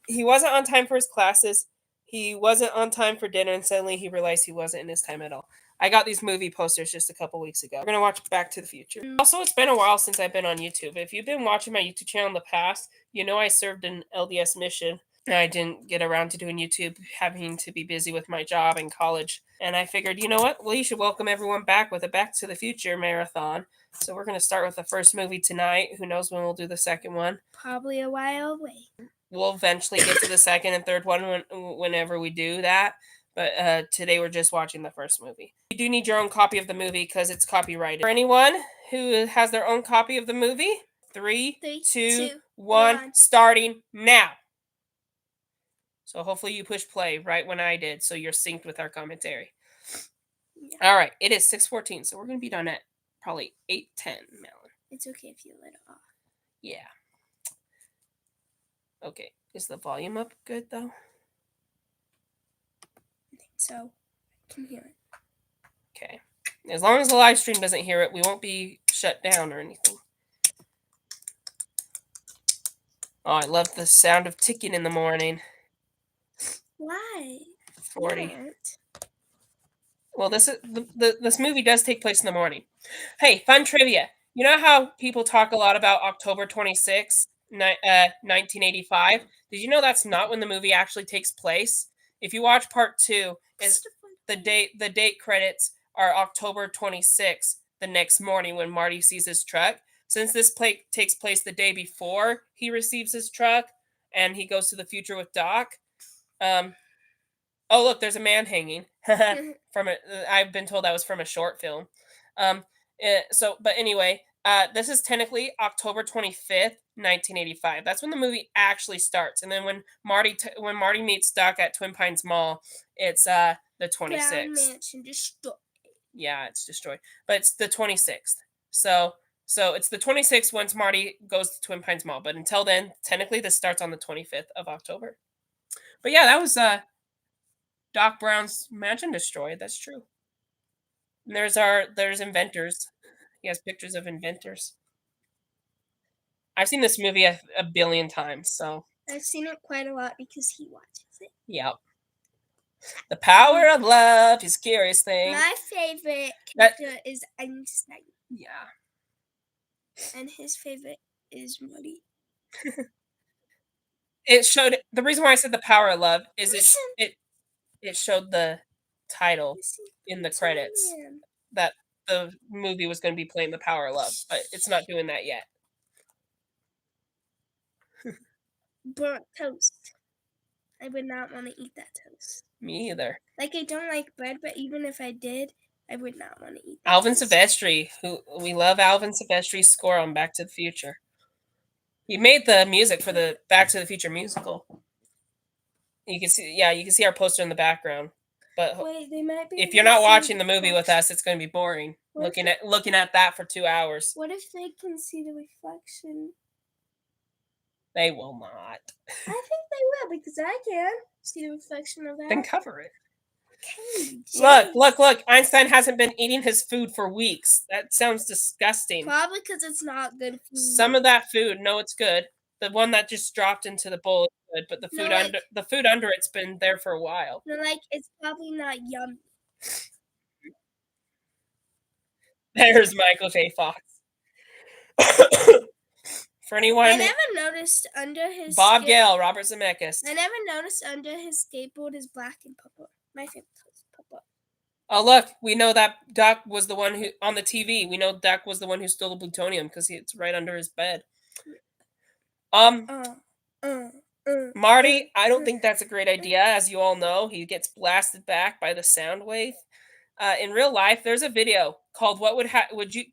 He wasn't on time for his classes. He wasn't on time for dinner, and suddenly he realized he wasn't in his time at all. I got these movie posters just a couple weeks ago. We're gonna watch Back to the Future. Also, it's been a while since I've been on YouTube. If you've been watching my YouTube channel in the past, you know I served an LDS mission. I didn't get around to doing YouTube, having to be busy with my job and college. And I figured, you know what? Well, you should welcome everyone back with a Back to the Future marathon. So we're going to start with the first movie tonight. Who knows when we'll do the second one? Probably a while away. We'll eventually get to the second and third one whenever we do that. But today we're just watching the first movie. You do need your own copy of the movie because it's copyrighted. For anyone who has their own copy of the movie, Three, two, one, starting now. So hopefully you push play right when I did, so you're synced with our commentary. Yeah. All right, it is 6:14, so we're going to be done at probably 8:10, Melon. It's okay if you let it off. Yeah. Okay, is the volume up good, though? I think so. I can hear it. Okay. As long as the live stream doesn't hear it, we won't be shut down or anything. Oh, I love the sound of ticking in the morning. Why? 40. Well, this movie does take place in the morning. Hey, fun trivia. You know how people talk a lot about October 26th, 1985? Did you know that's not when the movie actually takes place? If you watch part 2, is the date credits are October 26th, the next morning when Marty sees his truck. Since this takes place the day before he receives his truck and he goes to the future with Doc, oh, look, there's a man hanging. I've been told that was from a short film. But anyway, this is technically October 25th, 1985. That's when the movie actually starts. And then when Marty meets Doc at Twin Pines Mall, it's the 26th. Brown Mansion destroyed. Yeah, it's destroyed. But it's the 26th. So it's the 26th once Marty goes to Twin Pines Mall. But until then, technically this starts on the 25th of October. But yeah, that was Doc Brown's mansion destroyed. That's true. And there's inventors. He has pictures of inventors. I've seen this movie a billion times, so I've seen it quite a lot because he watches it. Yep. The power of love, his curious thing. My favorite character is Einstein. Yeah. And his favorite is Marty. It showed the reason why I said the power of love is it showed the title in the credits that the movie was going to be playing The Power of Love, but it's not doing that yet. Burnt toast. I would not want to eat that toast. Me either. Like, I don't like bread, but even if I did, I would not want to eat that Alvin Silvestri, who we love Alvin Silvestri's score on Back to the Future. He made the music for the Back to the Future musical. You can see our poster in the background. But wait, they might be. If you're not watching the movie with us, it's going to be boring. Looking at that for 2 hours. What if they can see the reflection? They will not. I think they will because I can see the reflection of that. Then cover it. Okay, Look. Einstein hasn't been eating his food for weeks. That sounds disgusting. Probably because it's not good food. Some of that food, no, it's good. The one that just dropped into the bowl is good, but the food under it's been there for a while. No, it's probably not yummy. There's Michael J. Fox. For anyone, I never noticed under his Bob Gale, Robert Zemeckis. I never noticed under his skateboard is black and purple. My favorite color is purple. Oh look, we know that Duck was the one who on the TV. We know Duck was the one who stole the plutonium because it's right under his bed. Marty, I don't think that's a great idea. As you all know, he gets blasted back by the sound wave. In real life, there's a video called "What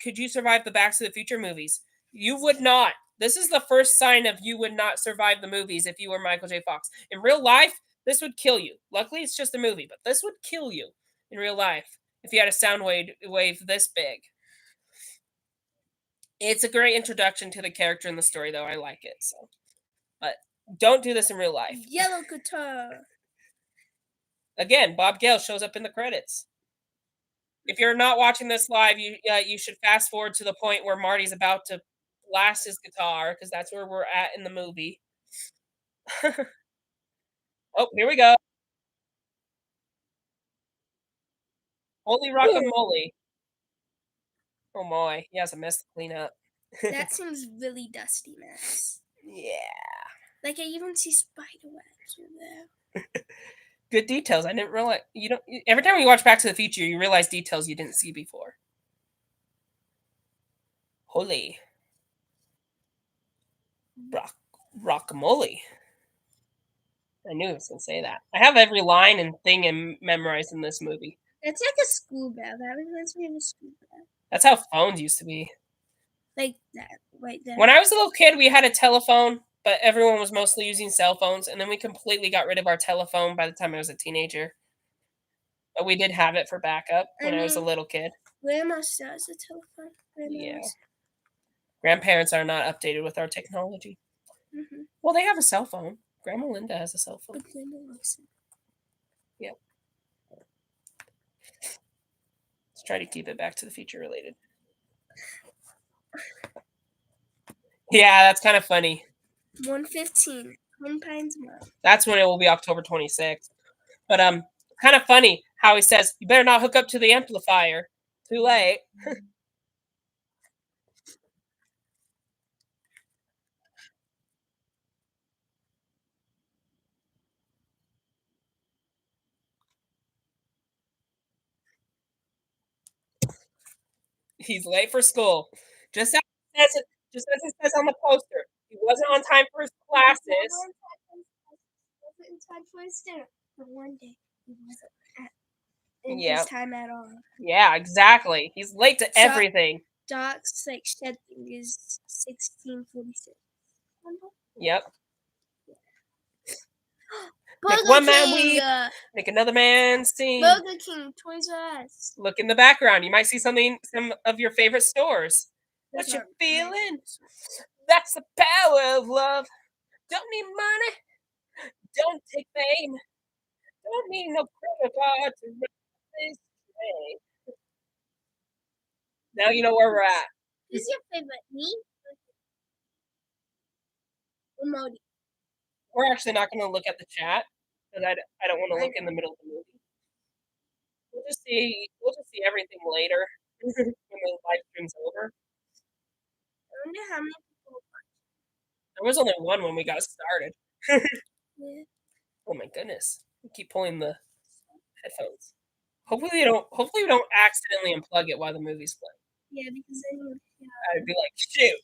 Could You Survive the Back to the Future movies?" You would not. This is the first sign of you would not survive the movies if you were Michael J. Fox. In real life, this would kill you. Luckily, it's just a movie, but this would kill you in real life if you had a sound wave this big. It's a great introduction to the character in the story, though. I like it. So, but don't do this in real life. Yellow guitar. Again, Bob Gale shows up in the credits. If you're not watching this live, you should fast forward to the point where Marty's about to blast his guitar because that's where we're at in the movie. Oh, here we go. Holy rockamole. Oh my, he has a mess to clean up. That seems really dusty mess. Yeah. Like I even see spider webs over there. Good details. I didn't realize you don't every time you watch Back to the Future, you realize details you didn't see before. Holy rock rockamole. I knew I was gonna say that. I have every line and thing memorized in this movie. That's like a school bell. That reminds me of a school bell. That's how phones used to be. Like that right there. When I was a little kid, we had a telephone, but everyone was mostly using cell phones, and then we completely got rid of our telephone by the time I was a teenager. But we did have it for backup when I was a little kid. Grandma still has a telephone. Yeah. Grandparents are not updated with our technology. Mm-hmm. Well, they have a cell phone. Grandma Linda has a cell phone. But Linda listen. Yep. Let's try to keep it Back to the Future related. Yeah, that's kind of funny. 1:15. Twin Pines Mom. That's when it will be October 26th. But kind of funny how he says, "You better not hook up to the amplifier." Too late. He's late for school. Just as just as it says on the poster. He wasn't on time for his classes. Wasn't in time for his dinner. But one day he wasn't in his time at all. Yeah, exactly. He's late to everything. Doc's like shed thing is 1646. Yep. Burger Make one man King, weep, make another man sing. Burger King, Toys R Us. Look in the background. You might see some of your favorite stores. What you feeling? That's the power of love. Don't need money. Don't take fame. Don't need no credit card to run this train. Now you know where we're at. Who's your favorite? Me? Or Modi? We're actually not going to look at the chat because I don't want to look in the middle of the movie. We'll just see everything later when the live stream's over. I wonder how many people watch. There was only one when we got started. Yeah. Oh my goodness! We keep pulling the headphones. Hopefully we don't accidentally unplug it while the movie's playing. Yeah, because then I'd be like, shoot.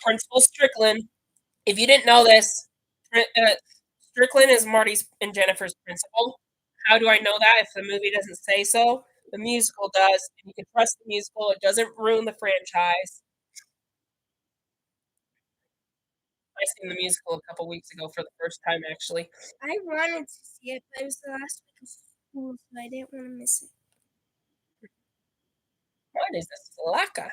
Principal Strickland. If you didn't know this, Strickland is Marty's and Jennifer's principal. How do I know that if the movie doesn't say so? The musical does, and you can trust the musical. It doesn't ruin the franchise. I seen the musical a couple weeks ago for the first time, actually. I wanted to see it, but it was the last week of school, so I didn't want to miss it. What is this? Laka.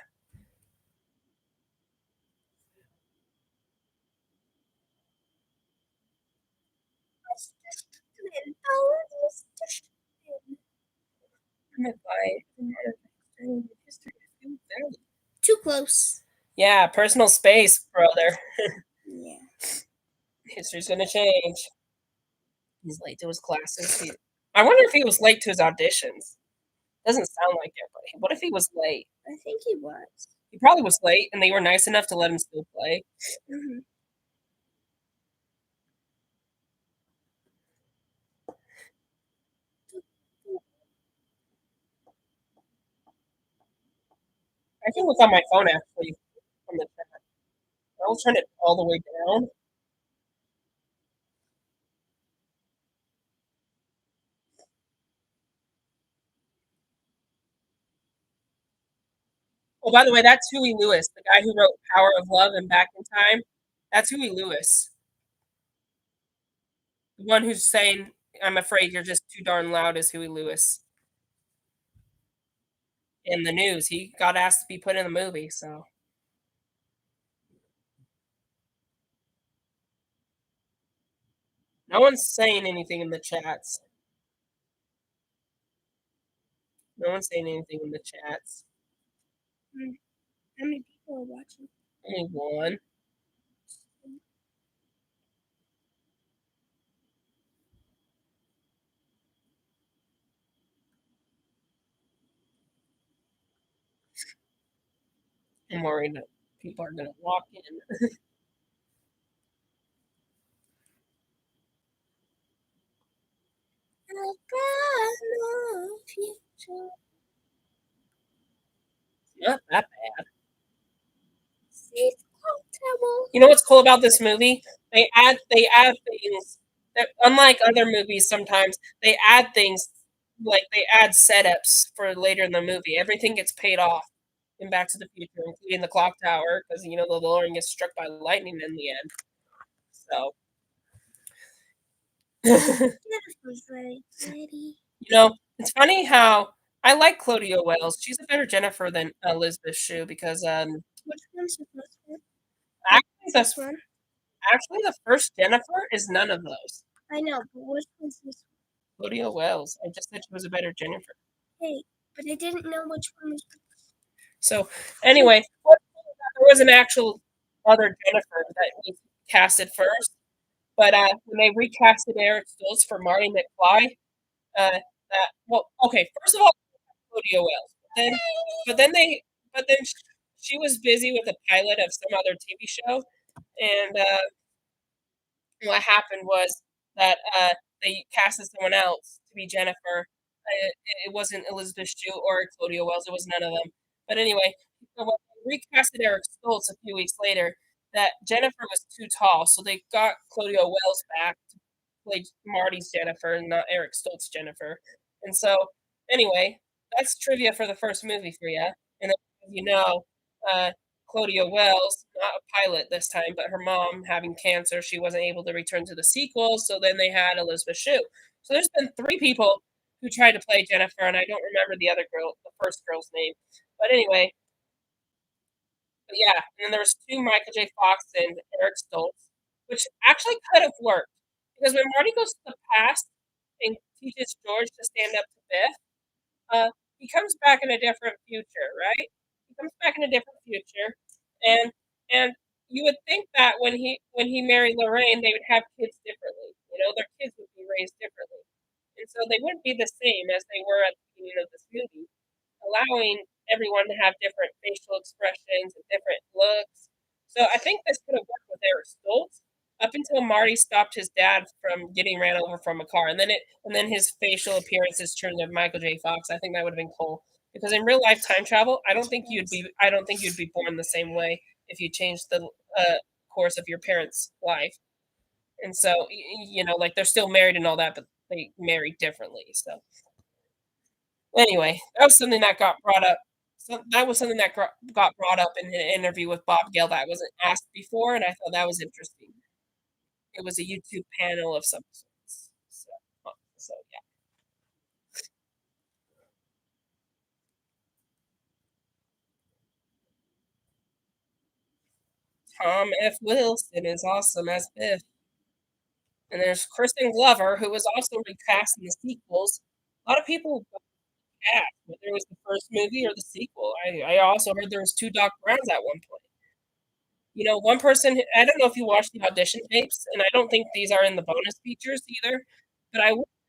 Too close. Yeah, personal space, brother. Yeah. History's gonna change. He's late to his classes. I wonder if he was late to his auditions. Doesn't sound like it, but what if he was late? I think he was. He probably was late, and they were nice enough to let him still play. Mm-hmm. I can look on my phone actually from the chat. I'll turn it all the way down. Oh, by the way, that's Huey Lewis, the guy who wrote Power of Love and Back in Time. That's Huey Lewis. The one who's saying, I'm afraid you're just too darn loud is Huey Lewis. In the news, he got asked to be put in the movie, so. No one's saying anything in the chats. No one's saying anything in the chats. How many people are watching? Only one. I'm worried that people are gonna walk in. I got no future. Not that bad. It's comfortable. You know what's cool about this movie? They add things that, unlike other movies, sometimes they add things like they add setups for later in the movie. Everything gets paid off in Back to the Future, including the clock tower, because you know the DeLorean gets struck by lightning in the end. So Jennifer's very pretty. you know, it's funny how I like Claudia Wells. She's a better Jennifer than Elizabeth Shue because Which one's the first one? actually the This one? actually the first Jennifer is none of those. I know, but which one's this Claudia Wells. I just said she was a better Jennifer. one? Hey, but I didn't know which one was. So anyway, there was an actual other Jennifer that was casted first, but when they recasted Eric Stoltz for Marty McFly, that well, okay, first of all, Claudia Wells, but then they, but then she was busy with a pilot of some other TV show, and what happened was that they casted someone else to be Jennifer. It wasn't Elizabeth Shue or Claudia Wells. It was none of them. But anyway, so when they recasted Eric Stoltz a few weeks later, that Jennifer was too tall, so they got Claudia Wells back to play Marty's Jennifer and not Eric Stoltz Jennifer. And so, anyway, that's trivia for the first movie for you. And then, you know, uh, Claudia Wells, not a pilot this time, but her mom having cancer, she wasn't able to return to the sequel. So then they had Elizabeth Shue. So there's been three people who tried to play Jennifer, and I don't remember the other girl, the first girl's name. But anyway, but yeah, and then there was two Michael J. Fox and Eric Stoltz, which actually could have worked because when Marty goes to the past and teaches George to stand up to Biff, he comes back in a different future, right? He comes back in a different future, and and you would think that when he married Lorraine, they would have kids differently. You know, their kids would be raised differently, and so they wouldn't be the same as they were at the beginning of this movie, allowing everyone to have different facial expressions and different looks. So I think this could have worked with Eric Stoltz up until Marty stopped his dad from getting ran over from a car, and then his facial appearances turned to Michael J. Fox. I think that would have been cool because in real life time travel, I don't think you'd be born the same way if you changed the course of your parents' life. And so you know, like they're still married and all that, but they marry differently. So anyway, that was something that got brought up. So that was something that got brought up in an interview with Bob Gale that wasn't asked before, and I thought that was interesting. It was a YouTube panel of some sorts. So yeah, Tom F. Wilson is awesome as Biff, and there's Kristen Glover who was also recast in the sequels. A lot of people cast whether it was the first movie or the sequel. I also heard there was two Doc Browns at one point. You know, one person, I don't know if you watched the audition tapes, and I don't think these are in the bonus features either, but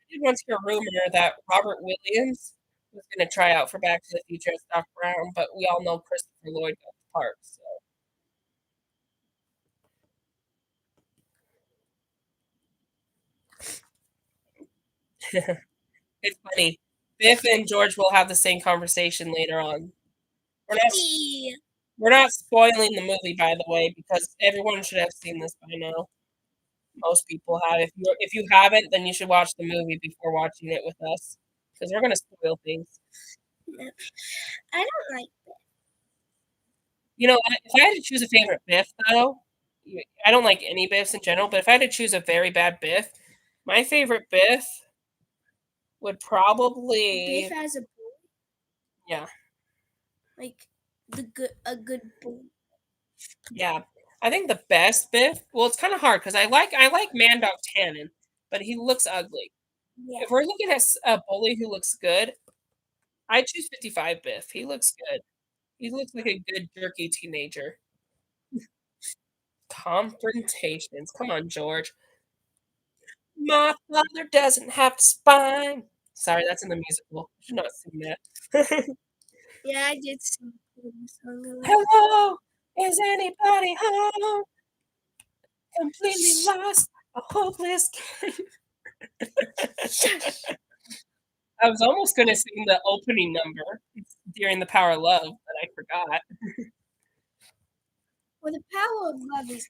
did once hear a rumor that Robert Williams was going to try out for Back to the Future as Doc Brown, but we all know Christopher Lloyd got the part. So it's funny. Biff and George will have the same conversation later on. We're not, Hey, we're not spoiling the movie, by the way, because everyone should have seen this by now. Most people have. If you haven't, then you should watch the movie before watching it with us, because we're gonna spoil things. I don't like. You know, if I had to choose a favorite Biff, though, I don't like any Biffs in general. But if I had to choose a very bad Biff, my favorite Biff would probably, Biff as a boy, yeah, like a good boy. yeah. I think the best Biff. Well, it's kind of hard because I like Man Dog Tannen, but he looks ugly. Yeah, If we're looking at a bully who looks good, I choose 55 Biff. He looks good. He looks like a good jerky teenager. Confrontations. Come on, George. My father doesn't have a spine. Sorry, that's in the musical. You should not sing that. yeah, I did see. Hello, is anybody home? Completely lost, a hopeless case. I was almost going to sing the opening number during the Power of Love, but I forgot. Well, the power of love is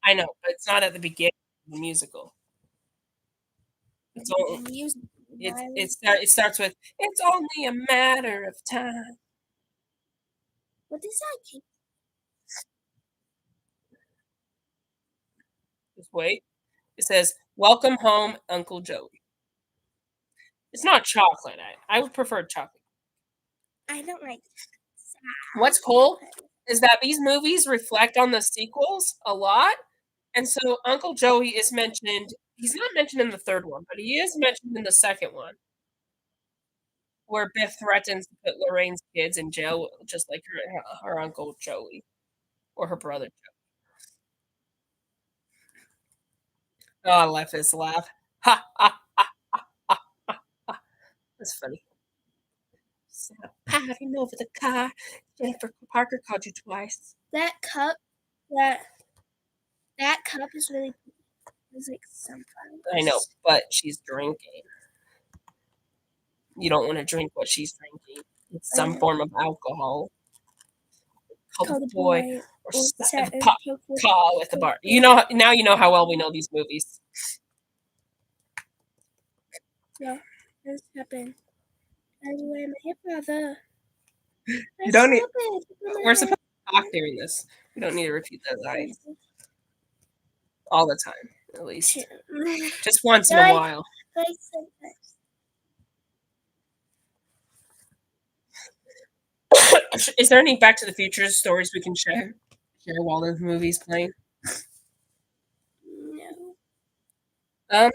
I know, but it's not at the beginning of the musical. It's all, it starts with "It's only a matter of time." What does that? Just wait. It says, "Welcome home, Uncle Joey." It's not chocolate. I would prefer chocolate. I don't like. What's cool is that these movies reflect on the sequels a lot, and so Uncle Joey is mentioned. He's not mentioned in the third one, but he is mentioned in the second one, where Biff threatens to put Lorraine's kids in jail, just like her Uncle Joey or her brother Joey. Oh, I love his laugh. Ha ha! That's funny. So, patting over the car. Jennifer Parker called you twice. That cup is really. It's like sunflowers. I know, but she's drinking. You don't want to drink what she's drinking. It's some form of alcohol. Call the boy or set the call at the bar. You know now. You know how well we know these movies. Yeah, this happened. Anyway, my brother. You don't need. We're supposed to talk during this. We don't need to repeat those lines all the time, at least. Just once in a while. Is there any Back to the Future stories we can share while the movie's playing? No.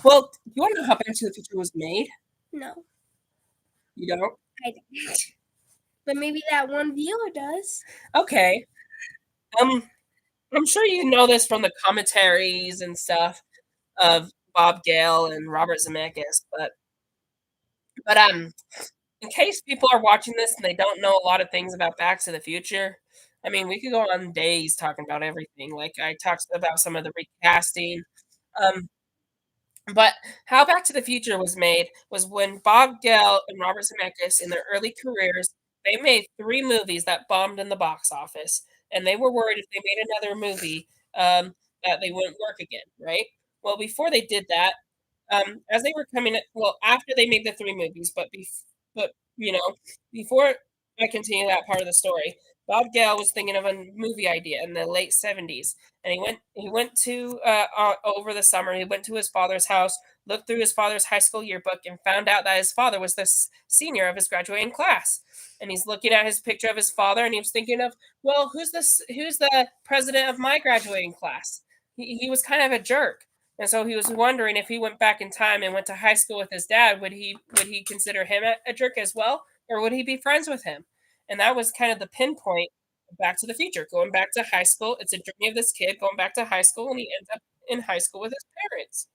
Well, you want to know how Back to the Future was made? No. You don't? I don't. But maybe that one viewer does. Okay. I'm sure you know this from the commentaries and stuff of Bob Gale and Robert Zemeckis, but in case people are watching this and they don't know a lot of things about Back to the Future, I mean, we could go on days talking about everything. Like I talked about some of the recasting. But how Back to the Future was made was when Bob Gale and Robert Zemeckis, in their early careers, they made 3 movies that bombed in the box office, and they were worried if they made another movie, that they wouldn't work again, right? Well, before they did that, as they were after they made the 3 movies, but, before I continue that part of the story, Bob Gale was thinking of a movie idea in the late '70s, and he went to over the summer. He went to his father's house, looked through his father's high school yearbook, and found out that his father was the senior of his graduating class. And he's looking at his picture of his father, and he was thinking of, well, who's the president of my graduating class? He was kind of a jerk, and so he was wondering if he went back in time and went to high school with his dad, would he consider him a jerk as well, or would he be friends with him? And that was kind of the pinpoint of Back to the Future, going back to high school. It's a journey of this kid going back to high school, and he ends up in high school with his parents.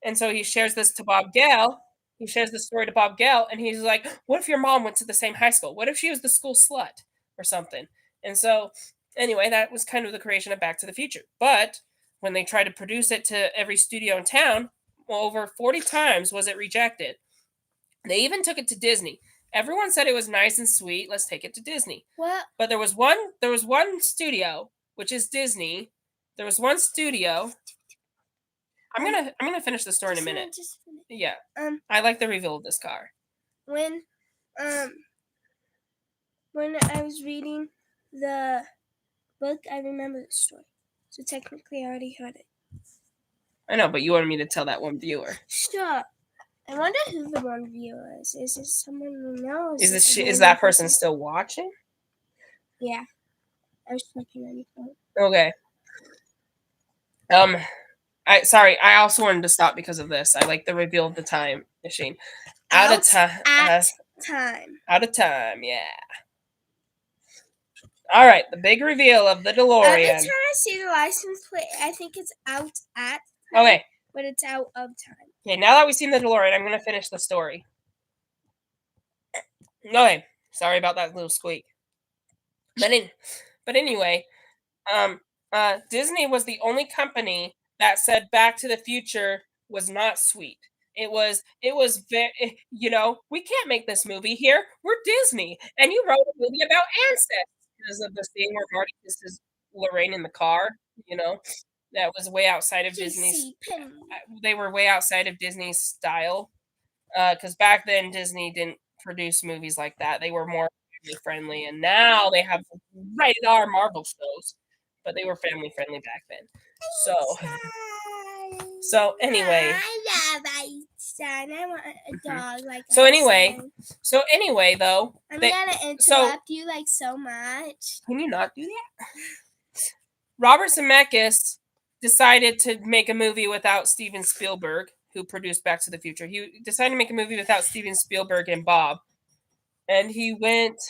And so he shares this to Bob Gale. He shares the story to Bob Gale, and he's like, "What if your mom went to the same high school? What if she was the school slut or something?" And so, anyway, that was kind of the creation of Back to the Future. But when they tried to produce it to every studio in town, well, over 40 times was it rejected. They even took it to Disney. Everyone said it was nice and sweet. Let's take it to Disney. What? But there was one studio, which is Disney. There was one studio. I'm gonna finish the story in a minute. Yeah. I like the reveal of this car. When I was reading the book, I remember the story. So technically I already heard it. I know, but you wanted me to tell that one viewer. Sure. I wonder who the one viewer is. Is it someone we know? Is that person still watching? Yeah. I was checking on your phone. Okay. I also wanted to stop because of this. I like the reveal of the time machine. Out of time. Out of time, yeah. All right, the big reveal of the DeLorean. Every time I see the license plate, I think it's out at time. Okay. But it's out of time. Okay, now that we've seen the DeLorean, I'm going to finish the story. Okay, Sorry about that little squeak. But anyway, um, Disney was the only company that said Back to the Future was not sweet. It was very, we can't make this movie here. We're Disney, and you wrote a movie about ancestors because of the scene where Marty kisses Lorraine in the car. You know, that was way outside of Disney's. They were way outside of Disney's style because back then Disney didn't produce movies like that. They were more family friendly, and now they have rated R Marvel shows, but they were family friendly back then. So, so anyway, I love Einstein. I want a dog like so anyway, though, I'm gonna interrupt you like so much. Can you not do that? Robert Zemeckis decided to make a movie without Steven Spielberg, who produced Back to the Future. He decided to make a movie without Steven Spielberg and Bob, and he went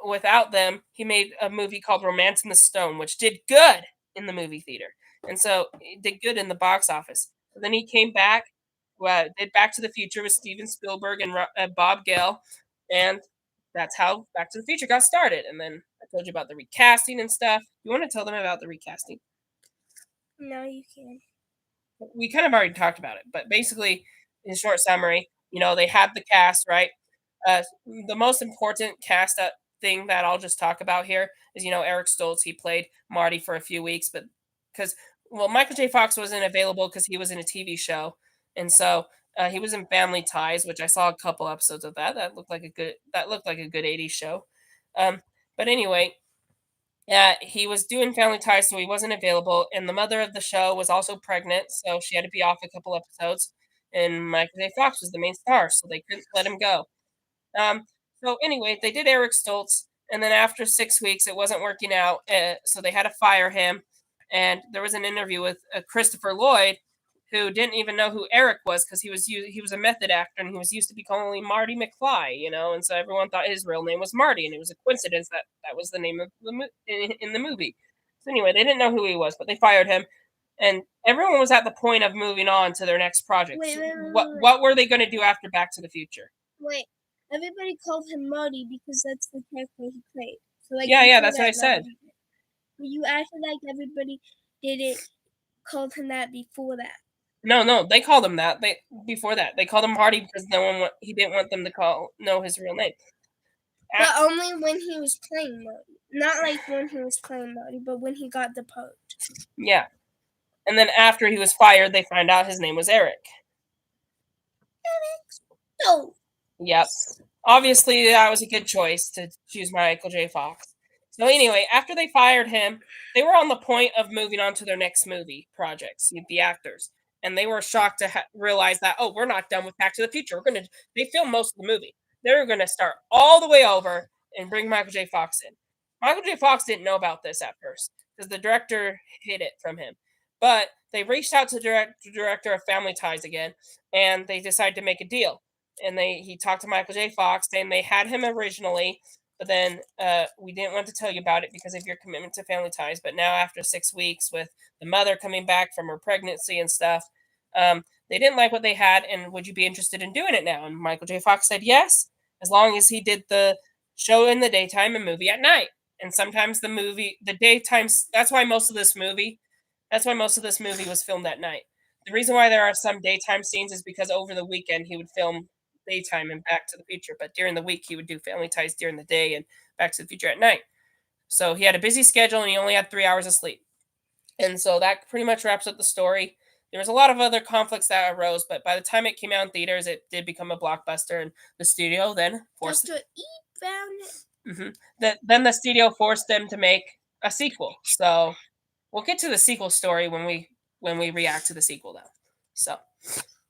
without them. He made a movie called Romance in the Stone, which did good in the movie theater, and so it did good in the box office. So then he came back, did Back to the Future with Steven Spielberg and Bob Gale, and that's how Back to the Future got started. And then I told you about the recasting and stuff. You want to tell them about the recasting? No, you can't. We kind of already talked about it, but basically, in short summary, they had the cast, right? The most important cast thing that I'll just talk about here is, Eric Stoltz. He played Marty for a few weeks, but Michael J. Fox wasn't available because he was in a TV show, and so he was in Family Ties, which I saw a couple episodes of that. That looked like a good '80s show. But anyway, he was doing Family Ties, so he wasn't available. And the mother of the show was also pregnant, so she had to be off a couple episodes. And Michael J. Fox was the main star, so they couldn't let him go. So anyway, they did Eric Stoltz, and then after 6 weeks, it wasn't working out, so they had to fire him. And there was an interview with Christopher Lloyd, who didn't even know who Eric was because he was a method actor and he was used to be calling Marty McFly, and so everyone thought his real name was Marty, and it was a coincidence that was the name of in the movie. So anyway, they didn't know who he was, but they fired him, and everyone was at the point of moving on to their next project. Wait. What were they going to do after Back to the Future? Wait, everybody called him Marty because that's the character he played. So yeah, that's what I said. You acted like everybody called him that before that. No, they called him that. Before that, they called him Marty because he didn't want them to know his real name. But only when he was playing Marty, not like when he was playing Marty, but when he got deposed. Yeah, and then after he was fired, they found out his name was Eric. Oh. Yep. Obviously, that was a good choice to choose Michael J. Fox. So anyway, after they fired him, they were on the point of moving on to their next movie projects, the actors. And they were shocked to realize that, we're not done with Back to the Future. They filmed most of the movie. They're going to start all the way over and bring Michael J. Fox in. Michael J. Fox didn't know about this at first because the director hid it from him. But they reached out to the director of Family Ties again, and they decided to make a deal. And he talked to Michael J. Fox, and they had him originally, but then we didn't want to tell you about it because of your commitment to Family Ties. But now, after 6 weeks, with the mother coming back from her pregnancy and stuff, they didn't like what they had, and would you be interested in doing it now? And Michael J. Fox said yes, as long as he did the show in the daytime and movie at night. And sometimes the daytime. That's why most of this movie was filmed at night. The reason why there are some daytime scenes is because over the weekend he would film daytime and Back to the Future, but during the week he would do Family Ties during the day and Back to the Future at night. So he had a busy schedule and he only had 3 hours of sleep. And so that pretty much wraps up the story. There was a lot of other conflicts that arose, but by the time it came out in theaters, it did become a blockbuster, and the studio then forced Dr. E found it. Then the studio forced them to make a sequel. So we'll get to the sequel story when we react to the sequel, though. So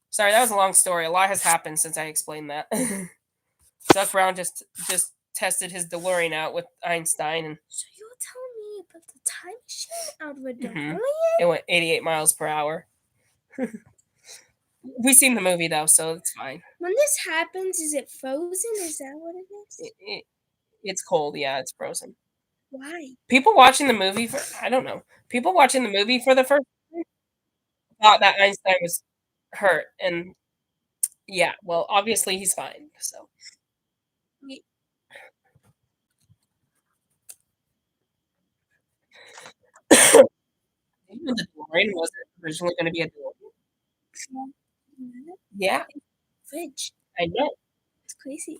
sorry, that was a long story. A lot has happened since I explained that. Doc Brown just tested his DeLorean out with Einstein, and so you're telling me about the time machine out of a DeLorean? It went 88 miles per hour. We've seen the movie though, so it's fine. When this happens, is it frozen? Is that what it is? It's cold, yeah, it's frozen. Why? People watching the movie I don't know. People watching the movie for the first time thought that Einstein was hurt, and Yeah, well, obviously he's fine. So Ye- even the DeLorean wasn't originally going to be a DeLorean. Yeah, Fridge. I know. It's crazy.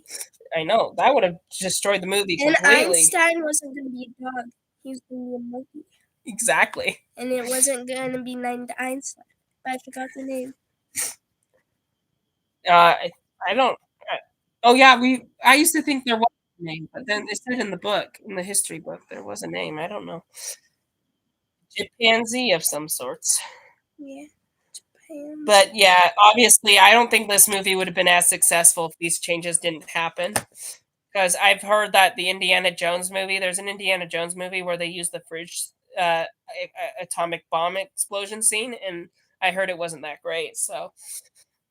I know. That would have destroyed the movie And completely. Einstein wasn't going to be a dog. He was going to be a monkey. Exactly. And it wasn't going to be named Einstein. But I forgot the name. I don't. Oh yeah, we. I used to think there was a name, but then it said in the book, in the history book, there was a name. I don't know. Chimpanzee of some sorts. Yeah. Japan. But yeah, obviously, I don't think this movie would have been as successful if these changes didn't happen. Because I've heard that the Indiana Jones movie, there's an Indiana Jones movie where they use the fridge atomic bomb explosion scene, and I heard it wasn't that great. So,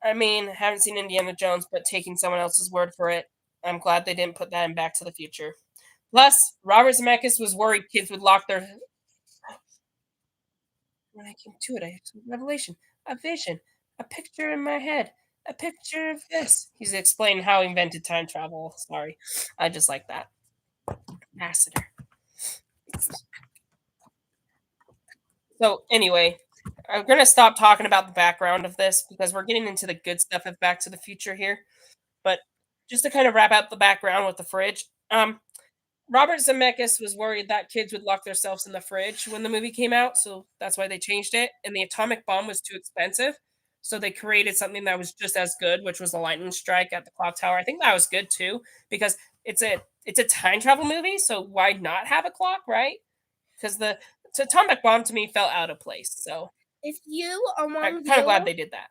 I mean, haven't seen Indiana Jones, but taking someone else's word for it, I'm glad they didn't put that in Back to the Future. Plus, Robert Zemeckis was worried kids would lock their. When I came to it, I had a revelation, a vision, a picture in my head, a picture of this. He's explaining how he invented time travel. Sorry, I just like that. Ambassador. So anyway, I'm gonna stop talking about the background of this because we're getting into the good stuff of Back to the Future here. But just to kind of wrap up the background with the fridge, Robert Zemeckis was worried that kids would lock themselves in the fridge when the movie came out, so that's why they changed it. And the atomic bomb was too expensive, so they created something that was just as good, which was the lightning strike at the clock tower. I think that was good too because it's a time travel movie, so why not have a clock, right? Because the atomic bomb to me felt out of place. So If you or I'm one kind of glad viewer, they did that.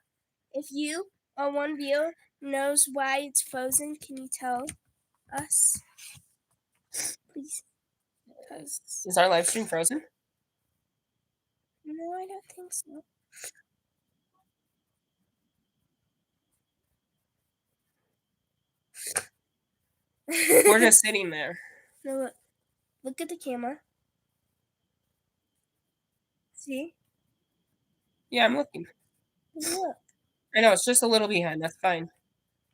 if you or one viewer knows why it's frozen, can you tell us, please? Because Is our live stream frozen? no, I don't think so. We're just sitting there. No, look at the camera. See? Yeah, I'm looking. Look. I know it's just a little behind. That's fine.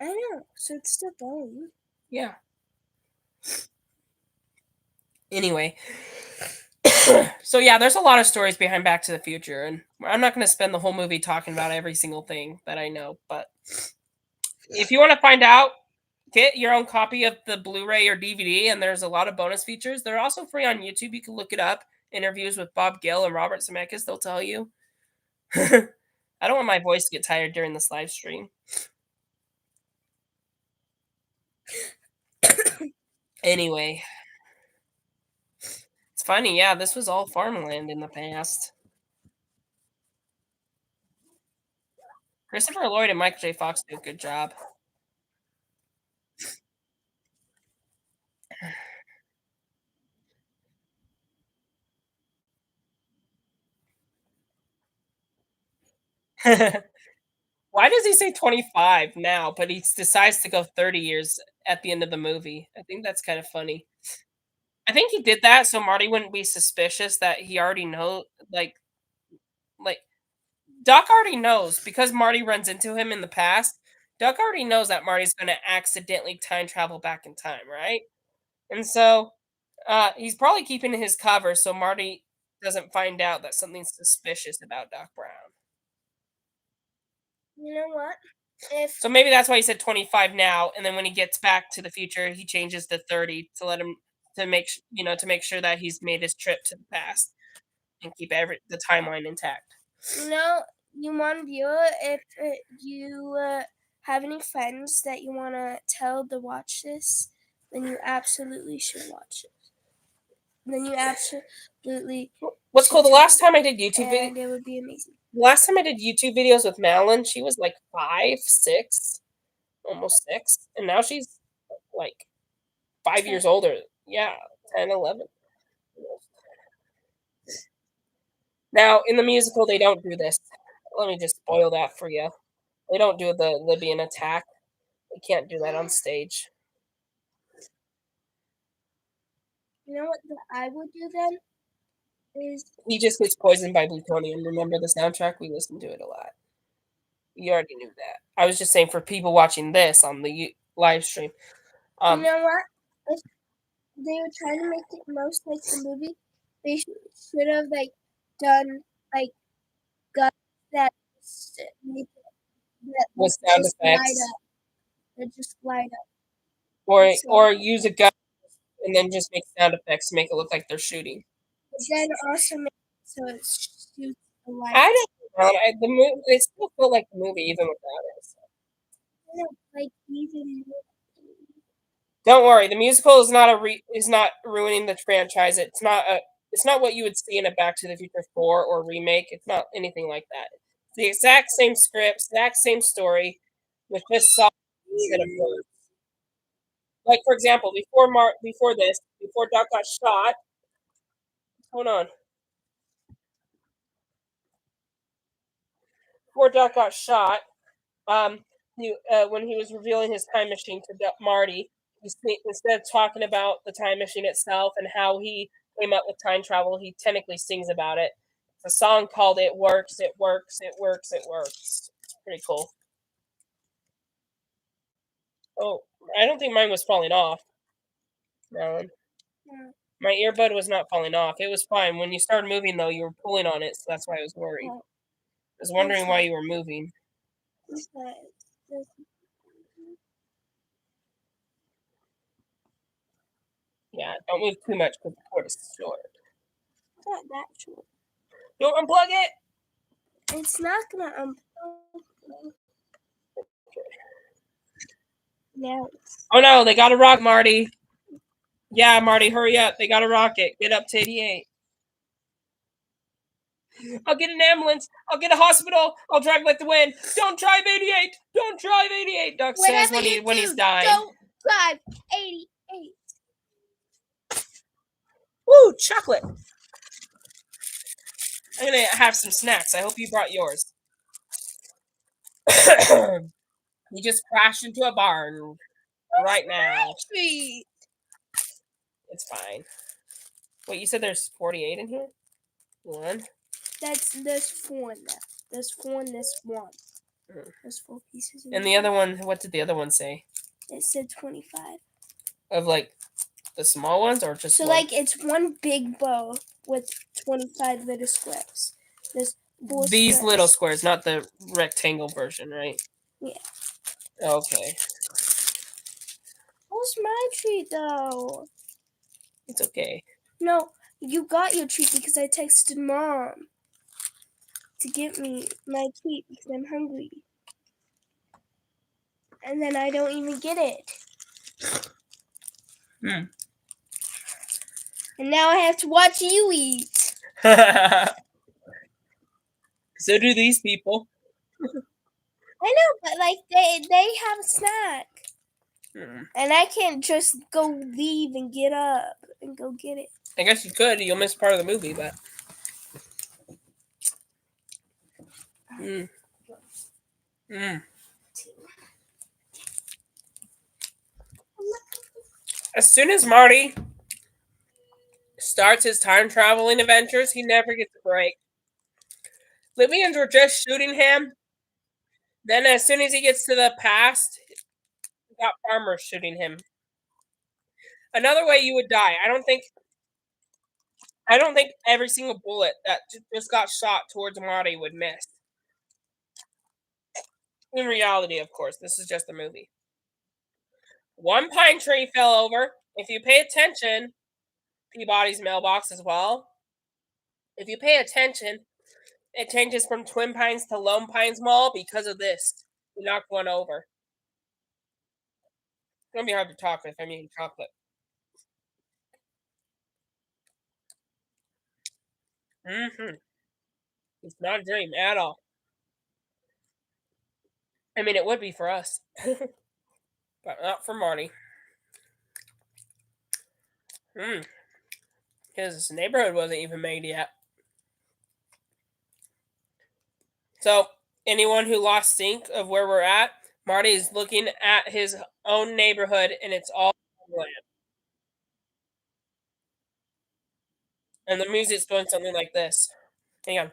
I know. So it's still going. Yeah. Anyway, so yeah, there's a lot of stories behind Back to the Future, and I'm not going to spend the whole movie talking about every single thing that I know. But if you want to find out, get your own copy of the Blu-ray or DVD, and there's a lot of bonus features. They're also free on YouTube. You can look it up. Interviews with Bob Gill and Robert Zemeckis. They'll tell you. I don't want my voice to get tired during this live stream. Anyway, it's funny. Yeah, this was all farmland in the past. Christopher Lloyd and Michael J. Fox do a good job. Why does he say 25 now, but he decides to go 30 years at the end of the movie? I think that's kind of funny. I think he did that so Marty wouldn't be suspicious that he already know like Doc already knows because Marty runs into him in the past. Doc already knows that Marty's going to accidentally time travel back in time, right? And so he's probably keeping his cover so Marty doesn't find out that something's suspicious about Doc Brown. You know what? If So maybe that's why he said 25 now, and then when he gets back to the future, he changes to 30 to let him to make sure that he's made his trip to the past and keep the timeline intact. you one viewer, if you have any friends that you want to tell to watch this, then you absolutely should watch it. Then you absolutely What's cool? The last time I did YouTube and videos, it would be amazing. last time I did YouTube videos with Malin, she was like 5, 6, almost 6, and now she's like 5 years older. Yeah, 10, 11. Now in the musical, they don't do this. Let me just spoil that for you. They don't do the Libyan attack. They can't do that on stage. You know what I would do then is He just gets poisoned by plutonium. Remember the soundtrack? We listened to it a lot. You already knew that. I was just saying for people watching this on the live stream. You know what? If they were trying to make it most like the movie, they should have like done like guns that make that With sound just effects, light up. That just light up. or use a gun and then just make sound effects to make it look like they're shooting. But then also make it so it shoots the light. I don't know. The movie, it still felt like the movie even without it. So. I don't like even. Don't worry, the musical is not is not ruining the franchise. It's not what you would see in a Back to the Future 4 or remake. It's not anything like that. It's the exact same script, exact same story, with just songs instead of words. Like for example, before Doc got shot. Hold on. Before Doc got shot, when he was revealing his time machine to Marty, instead of talking about the time machine itself and how he came up with time travel, he technically sings about it. It's a song called "It Works, It Works, It Works, It Works." It's pretty cool. Oh, I don't think mine was falling off. No, my earbud was not falling off. It was fine. When you started moving, though, you were pulling on it, so that's why I was worried. I was wondering why you were moving. Yeah, don't move too much because the cord is short. It's not that short. Don't unplug it. It's not gonna unplug. Now. Oh no, they got a rock, Marty. Yeah, Marty, hurry up. They got a rocket. Get up to 88. I'll get an ambulance. I'll get a hospital. I'll drive like the wind. Don't drive 88. Don't drive 88. Doc says when he's dying. Don't drive 88. Woo, chocolate. I'm gonna have some snacks. I hope you brought yours. He just crashed into a barn right now. It's fine. Wait, you said there's 48 in here? One. There's 4 now. There's 4 in this one. There's 4 pieces. And the other one, what did the other one say? It said 25. Of like the small ones or just so one? Like it's one big bow with 25 little squares. There's 4 These squares. little squares, not the rectangle version, right? Yeah. Okay. Where's my treat though? It's okay. No, you got your treat because I texted Mom to get me my treat because I'm hungry. And then I don't even get it. And now I have to watch you eat. So do these people. I know, but like they have a snack. And I can't just go leave and get up and go get it. I guess you could. You'll miss part of the movie, but. As soon as Marty starts his time traveling adventures, he never gets a break. Libyans were just shooting him. Then, as soon as he gets to the past, he got farmers shooting him. Another way you would die. I don't think every single bullet that just got shot towards Marty would miss. In reality, of course, this is just a movie. One pine tree fell over. If you pay attention, Peabody's mailbox as well. If you pay attention, it changes from Twin Pines to Lone Pines Mall because of this. We knocked one over. It's gonna be hard to talk if I'm eating chocolate. It's not a dream at all. I mean, it would be for us, but not for Marty. His neighborhood wasn't even made yet. So, anyone who lost sync of where we're at, Marty is looking at his own neighborhood, and it's all land. And the music's doing something like this. Hang on.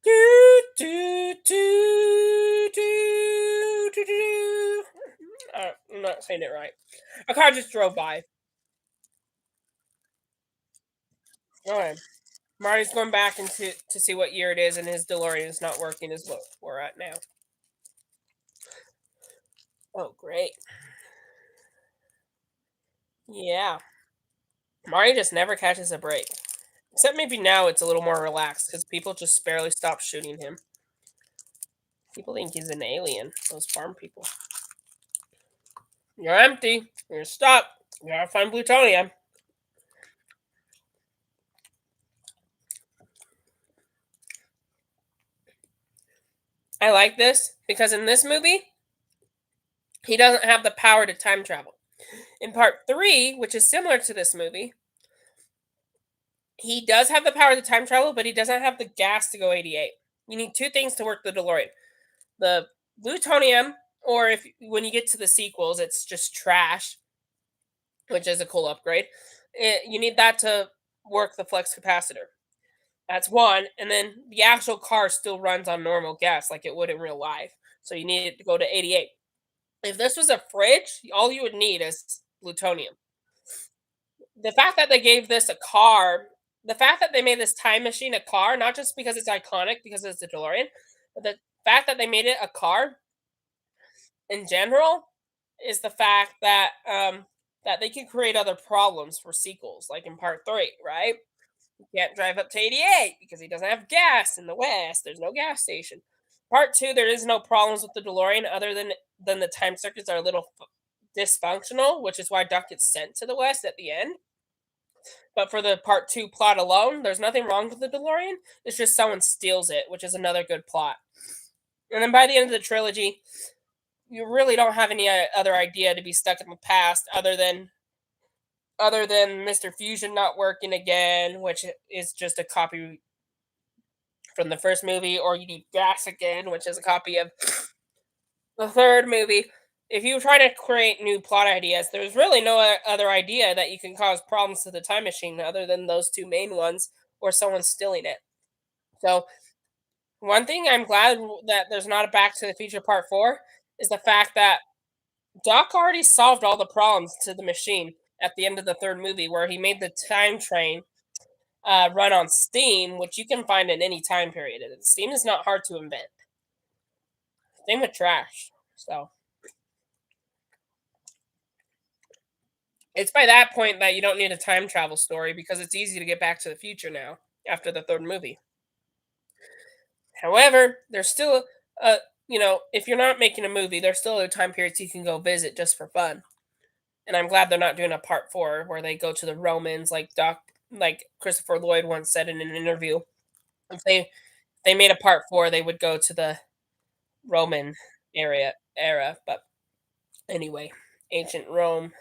Do, do, do, do, do, do. I'm not saying it right. A car just drove by. Okay. Marty's going back into to see what year it is, and his DeLorean is not working. Is what we're at now. Oh, great. Yeah. Marty just never catches a break. Except maybe now it's a little more relaxed because people just barely stop shooting him. People think he's an alien. Those farm people. You're empty. You're stuck. You gotta find plutonium. I like this because in this movie, he doesn't have the power to time travel. In part 3, which is similar to this movie, he does have the power to time travel, but he doesn't have the gas to go 88. You need two things to work the DeLorean: the plutonium, or if when you get to the sequels, it's just trash, which is a cool upgrade. You need that to work the flux capacitor. That's one, and then the actual car still runs on normal gas like it would in real life. So you need it to go to 88. If this was a fridge, all you would need is plutonium. The fact that they gave this a car, the fact that they made this time machine a car, not just because it's iconic because it's a DeLorean, but the fact that they made it a car in general is the fact that that they can create other problems for sequels, like in part 3, right? He can't drive up to 88 because he doesn't have gas in the West. There's no gas station. Part 2, there is no problems with the DeLorean other than the time circuits are a little dysfunctional, which is why Duck gets sent to the West at the end. But for the part 2 plot alone, there's nothing wrong with the DeLorean. It's just someone steals it, which is another good plot. And then by the end of the trilogy, you really don't have any other idea to be stuck in the past other than Mr. Fusion not working again, which is just a copy from the first movie, or you need gas again, which is a copy of the third movie. If you try to create new plot ideas, there's really no other idea that you can cause problems to the time machine other than those two main ones, or someone stealing it. So, one thing I'm glad that there's not a Back to the Future Part 4 is the fact that Doc already solved all the problems to the machine at the end of the third movie, where he made the time train run on steam, which you can find in any time period. And steam is not hard to invent. Same with trash. So it's by that point that you don't need a time travel story because it's easy to get back to the future now after the third movie. However, there's still if you're not making a movie, there's still other time periods you can go visit just for fun. And I'm glad they're not doing a part 4 where they go to the Romans like Christopher Lloyd once said in an interview. If they made a part 4, they would go to the Roman era. But anyway, ancient Rome.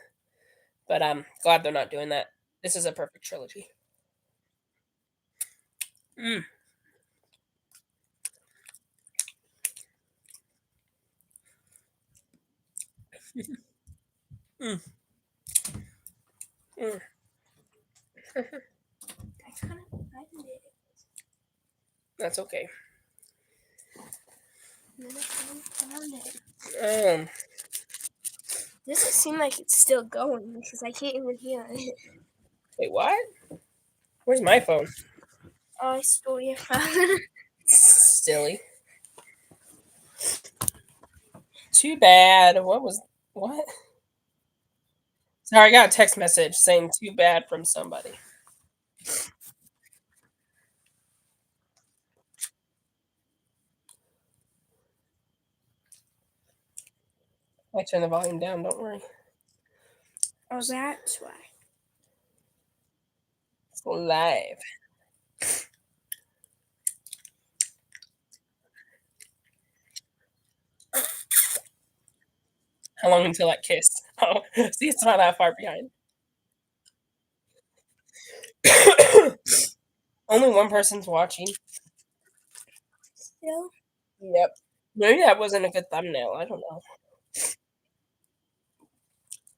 But I'm glad they're not doing that. This is a perfect trilogy. Mm. Mm. Mm. I couldn't find it. That's okay. And then I finally found it. Um, Doesn't seem like it's still going because I can't even hear it. wait, what? Where's my phone? Oh, I stole your phone. Silly. Too bad. What? Sorry, I got a text message saying too bad from somebody. I turn the volume down, don't worry. Oh, that's why. It's live. How long until that kiss? Oh, see, it's not that far behind. Only one person's watching. Still? Yep. Maybe that wasn't a good thumbnail. I don't know.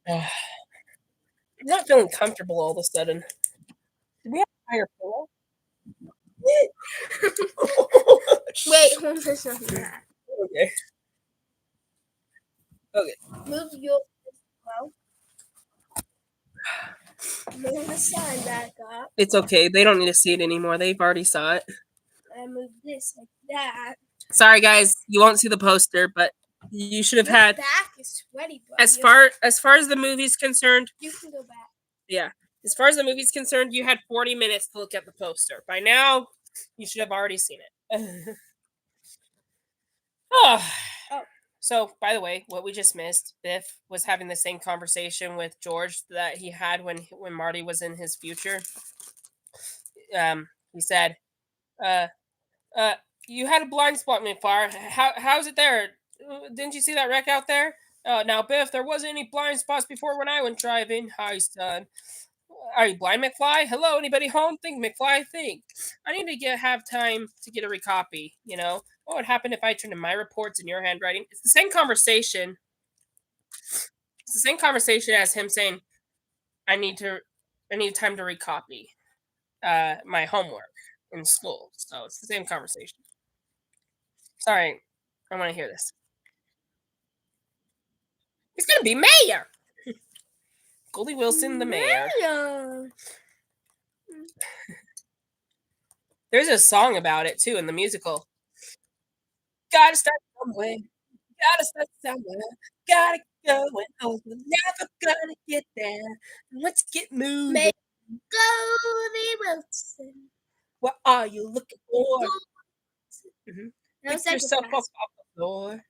I'm not feeling comfortable all of a sudden. Did we have a higher pillow? Wait, hold this on that. Okay. Okay. Move your well. Move the sign back up. It's okay. They don't need to see it anymore. They've already saw it. And move this like that. Sorry, guys. You won't see the poster, but you should have Your had. back is sweaty, bro. As far as the movie's concerned, You can go back. yeah. As far as the movie's concerned, you had 40 minutes to look at the poster. By now, you should have already seen it. Oh. Oh. So, by the way, what we just missed, Biff was having the same conversation with George that he had when Marty was in his future. He said, uh, you had a blind spot, McFar. How's it there? Didn't you see that wreck out there? Now, Biff, there wasn't any blind spots before when I went driving. Hi, son. Are you blind, McFly? Hello, anybody home? Think, McFly, think. I need to have time to get a recopy. You know, what would happen if I turned in my reports in your handwriting? It's the same conversation. It's the same conversation as him saying, I need time to recopy my homework in school. So it's the same conversation. Sorry, I want to hear this. He's gonna be mayor. Goldie Wilson, the mayor. There's a song about it too in the musical. Gotta start somewhere. Gotta start somewhere. Gotta go and hope we're never gonna get there. Let's get moving. Goldie Wilson. What are you looking for? Mm-hmm. Pick yourself up off the floor.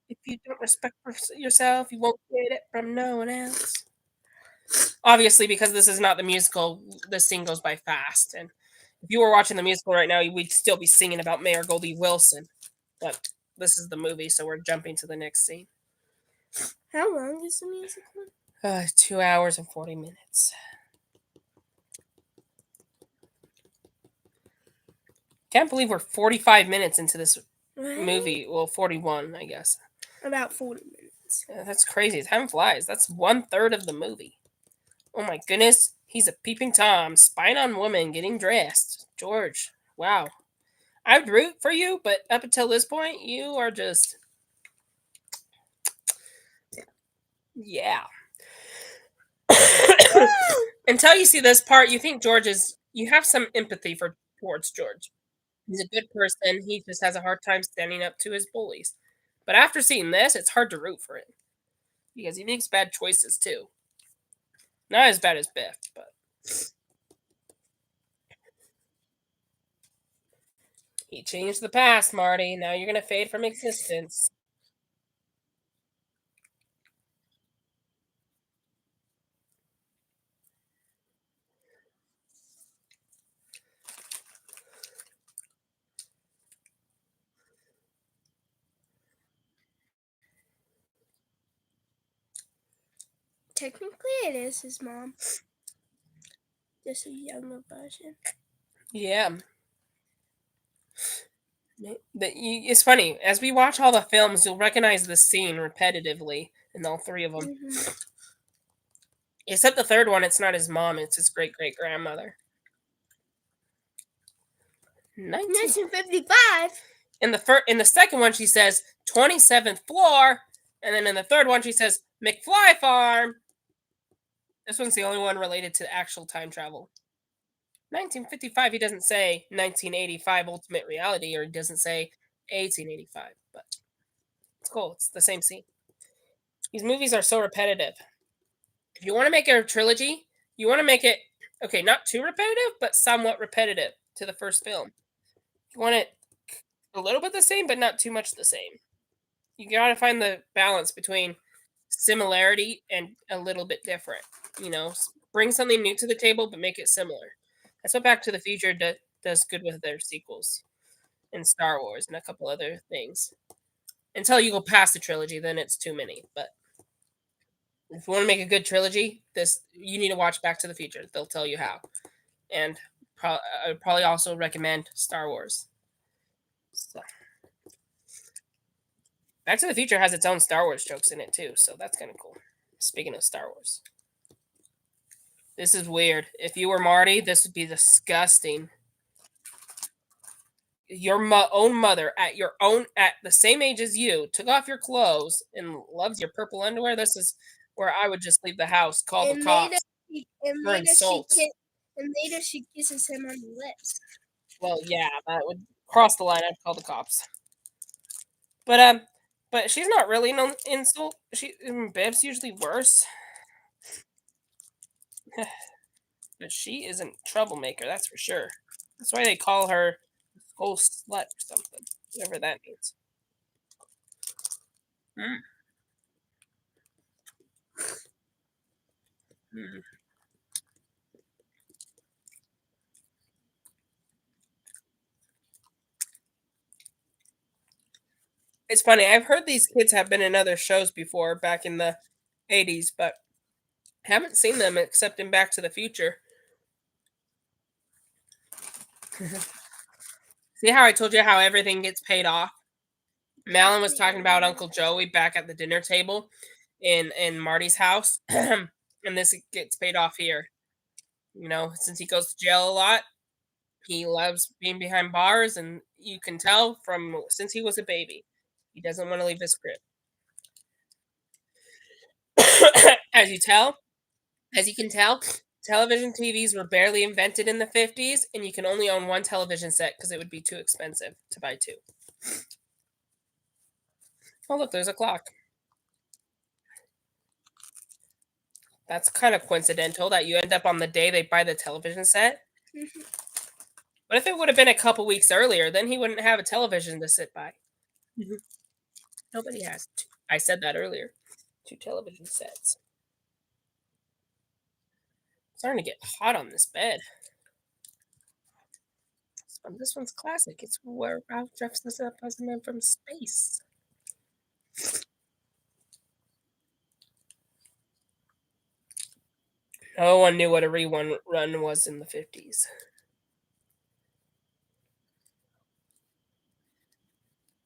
If you don't respect yourself, you won't get it from no one else. Obviously, because this is not the musical, the scene goes by fast. And if you were watching the musical right now, we'd still be singing about Mayor Goldie Wilson. But this is the movie, so we're jumping to the next scene. How long is the musical? 2 hours and 40 minutes. Can't believe we're 45 minutes into this movie. Well, 41, I guess. About 40 minutes. Yeah, that's crazy. Time flies. That's 1/3 of the movie. Oh my goodness. He's a peeping Tom, spying on woman, getting dressed. George, wow. I'd root for you, but up until this point, you are just... Yeah. Until you see this part, you think George is... You have some empathy towards George. He's a good person. He just has a hard time standing up to his bullies. But after seeing this, it's hard to root for him. Because he makes bad choices, too. Not as bad as Biff, but... He changed the past, Marty. Now you're going to fade from existence. Technically, it is his mom. Just a younger version. Yeah. It's funny. As we watch all the films, you'll recognize the scene repetitively in all three of them. Mm-hmm. Except the third one, it's not his mom, it's his great-great-grandmother. 1955. In the second one, she says 27th floor, and then in the third one, she says McFly Farm. This one's the only one related to actual time travel. 1955, he doesn't say 1985 Ultimate Reality, or he doesn't say 1885, but it's cool. It's the same scene. These movies are so repetitive. If you want to make a trilogy, you want to make it, okay, not too repetitive, but somewhat repetitive to the first film. You want it a little bit the same, but not too much the same. You gotta find the balance between similarity and a little bit different. You know, bring something new to the table, but make it similar. That's what Back to the Future does good with their sequels, and Star Wars, and a couple other things. Until you go past the trilogy, then it's too many. But if you want to make a good trilogy, you need to watch Back to the Future. They'll tell you how. And I would probably also recommend Star Wars. So. Back to the Future has its own Star Wars jokes in it too, so that's kind of cool. Speaking of Star Wars. This is weird. If you were Marty, this would be disgusting. your own mother at the same age as you took off your clothes and loves your purple underwear. This is where I would just leave the house, call the And later, cops for insults. and later she kisses him on the lips. Well, yeah, that would cross the line. I'd call the cops. But but she's not really an insult. Bib's usually worse, but she isn't troublemaker. That's for sure. That's why they call her school slut or something, whatever that means. Mm, mm. It's funny. I've heard these kids have been in other shows before back in the 80s, but haven't seen them except in Back to the Future. See how I told you how everything gets paid off? Malin was talking about Uncle Joey back at the dinner table in Marty's house, and this gets paid off here. You know, since he goes to jail a lot, he loves being behind bars, and you can tell from since he was a baby, he doesn't want to leave his crib. as you tell, as you can tell, television TVs were barely invented in the 50s, and you can only own one television set because it would be too expensive to buy two. Oh, look, there's a clock. That's kind of coincidental that you end up on the day they buy the television set. What if it would have been a couple weeks earlier? Then he wouldn't have a television to sit by. Nobody has. Two. I said that earlier. Two television sets. It's starting to get hot on this bed. This one's classic. It's where Ralph dresses up as a man from space. No one knew what a rerun run was in the 50s.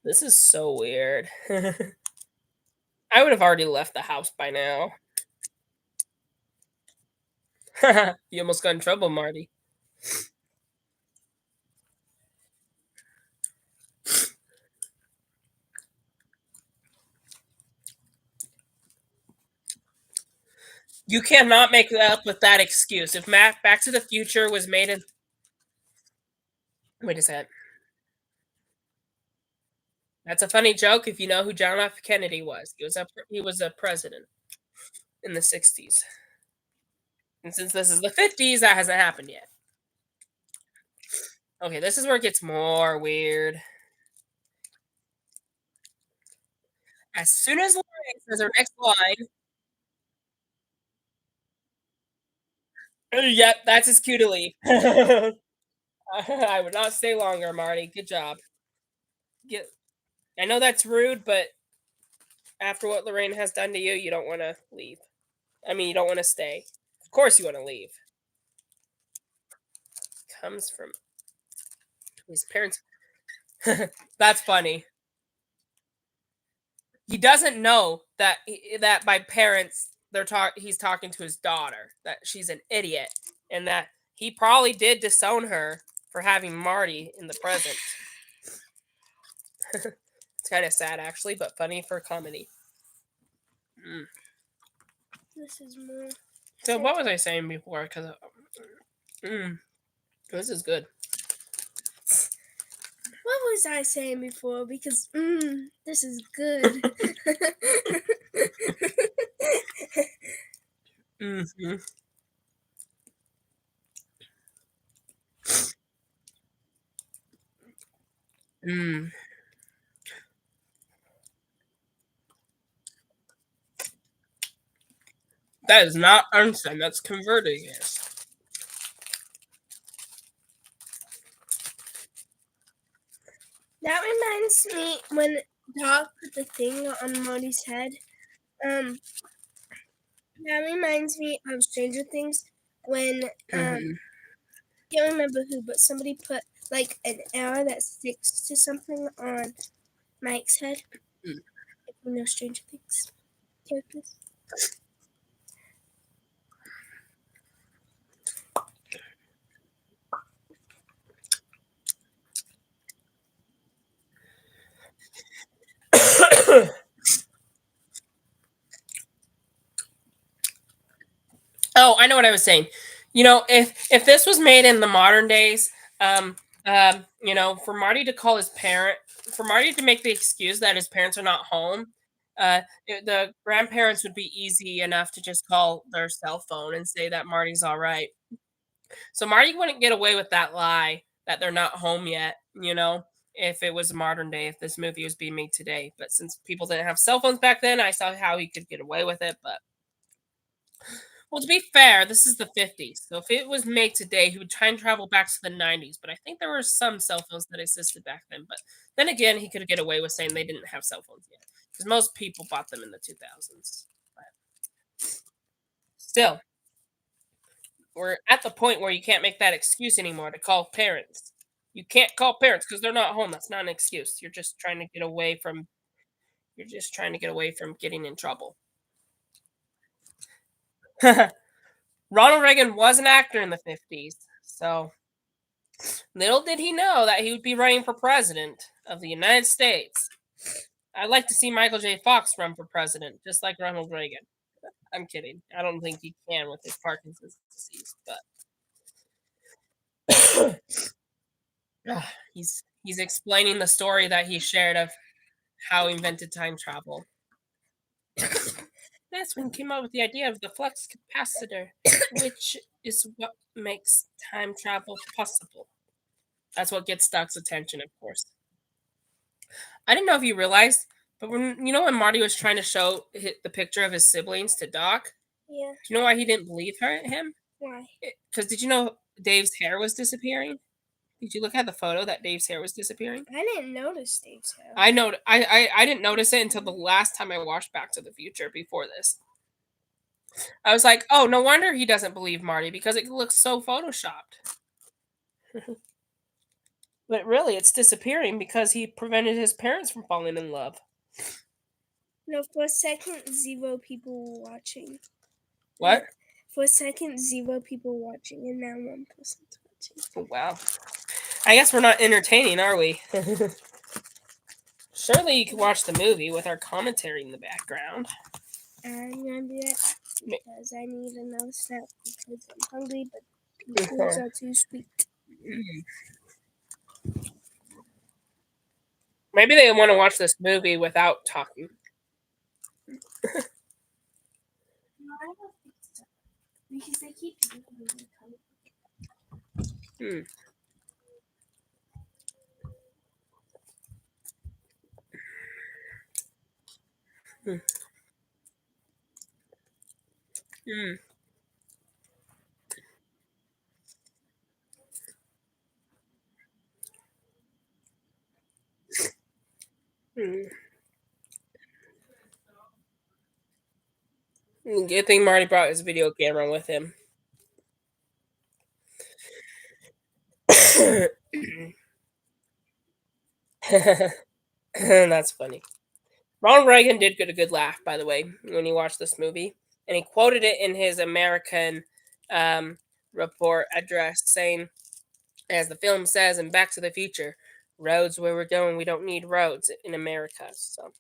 This is so weird. I would have already left the house by now. You almost got in trouble, Marty. You cannot make that up with that excuse. If Back to the Future was made in... Wait a second. That's a funny joke if you know who John F. Kennedy was. He was a president in the 60s. And since this is the 50s, that hasn't happened yet. Okay, this is where it gets more weird. As soon as Lorraine says her next line, yep, that's his cue to leave. I would not stay longer, Marty. Good job. I know that's rude, but after what Lorraine has done to you, you don't want to leave. I mean, you don't want to stay. Of course, you want to leave. Comes from his parents. That's funny. He doesn't know that by parents he's talking to his daughter, that she's an idiot, and that he probably did disown her for having Marty in the present. It's kind of sad actually, but funny for comedy. This is more. So what was I saying before? Because this is good. What was I saying before? Because this is good. Mm-hmm. Mm. That is not Einstein. That's converting it. That reminds me when Doc put the thing on Marty's head. That reminds me of Stranger Things when I can't remember who, but somebody put like an arrow that sticks to something on Mike's head. If you know Stranger Things characters. Oh, I know what I was saying. If this was made in the modern days, um, for Marty to call his parent, for Marty to make the excuse that his parents are not home, the grandparents would be easy enough to just call their cell phone and say that Marty's all right. So Marty wouldn't get away with that lie that they're not home yet. If it was modern day, if this movie was being made today. But since people didn't have cell phones back then, I saw how he could get away with it. But well, to be fair, this is the 50s. So if it was made today, he would try and travel back to the 90s. But I think there were some cell phones that existed back then. But then again, he could get away with saying they didn't have cell phones yet. Because most people bought them in the 2000s. But still, we're at the point where you can't make that excuse anymore to call parents. You can't call parents because they're not home. That's not an excuse. You're just trying to get away from getting in trouble. Ronald Reagan was an actor in the 50s. So little did he know that he would be running for president of the United States. I'd like to see Michael J. Fox run for president, just like Ronald Reagan. I'm kidding. I don't think he can with his Parkinson's disease, but he's explaining the story that he shared of how he invented time travel. That's when he came up with the idea of the flux capacitor, which is what makes time travel possible. That's what gets Doc's attention, of course. I didn't know if you realized, but when Marty was trying to show the picture of his siblings to Doc, Yeah. do you know why he didn't believe him? Why? Because did you know Dave's hair was disappearing? Did you look at the photo that Dave's hair was disappearing? I didn't notice Dave's hair. I didn't notice it until the last time I watched Back to the Future before this. I was like, oh, no wonder he doesn't believe Marty because it looks so photoshopped. But really, it's disappearing because he prevented his parents from falling in love. No, for a second, 0 people were watching. What? For a second, 0 people watching, and now 1 person's watching. Oh, wow. I guess we're not entertaining, are we? Surely you can watch the movie with our commentary in the background. I'm gonna do that because I need another snack because I'm hungry, but pickles are too sweet. Maybe they want to watch this movie without talking. No, I don't think so. Because they keep doing it. Good thing Marty brought his video camera with him. That's funny. Ronald Reagan did get a good laugh, by the way, when he watched this movie. And he quoted it in his American report address, saying, as the film says in Back to the Future, roads where we're going, we don't need roads in America. So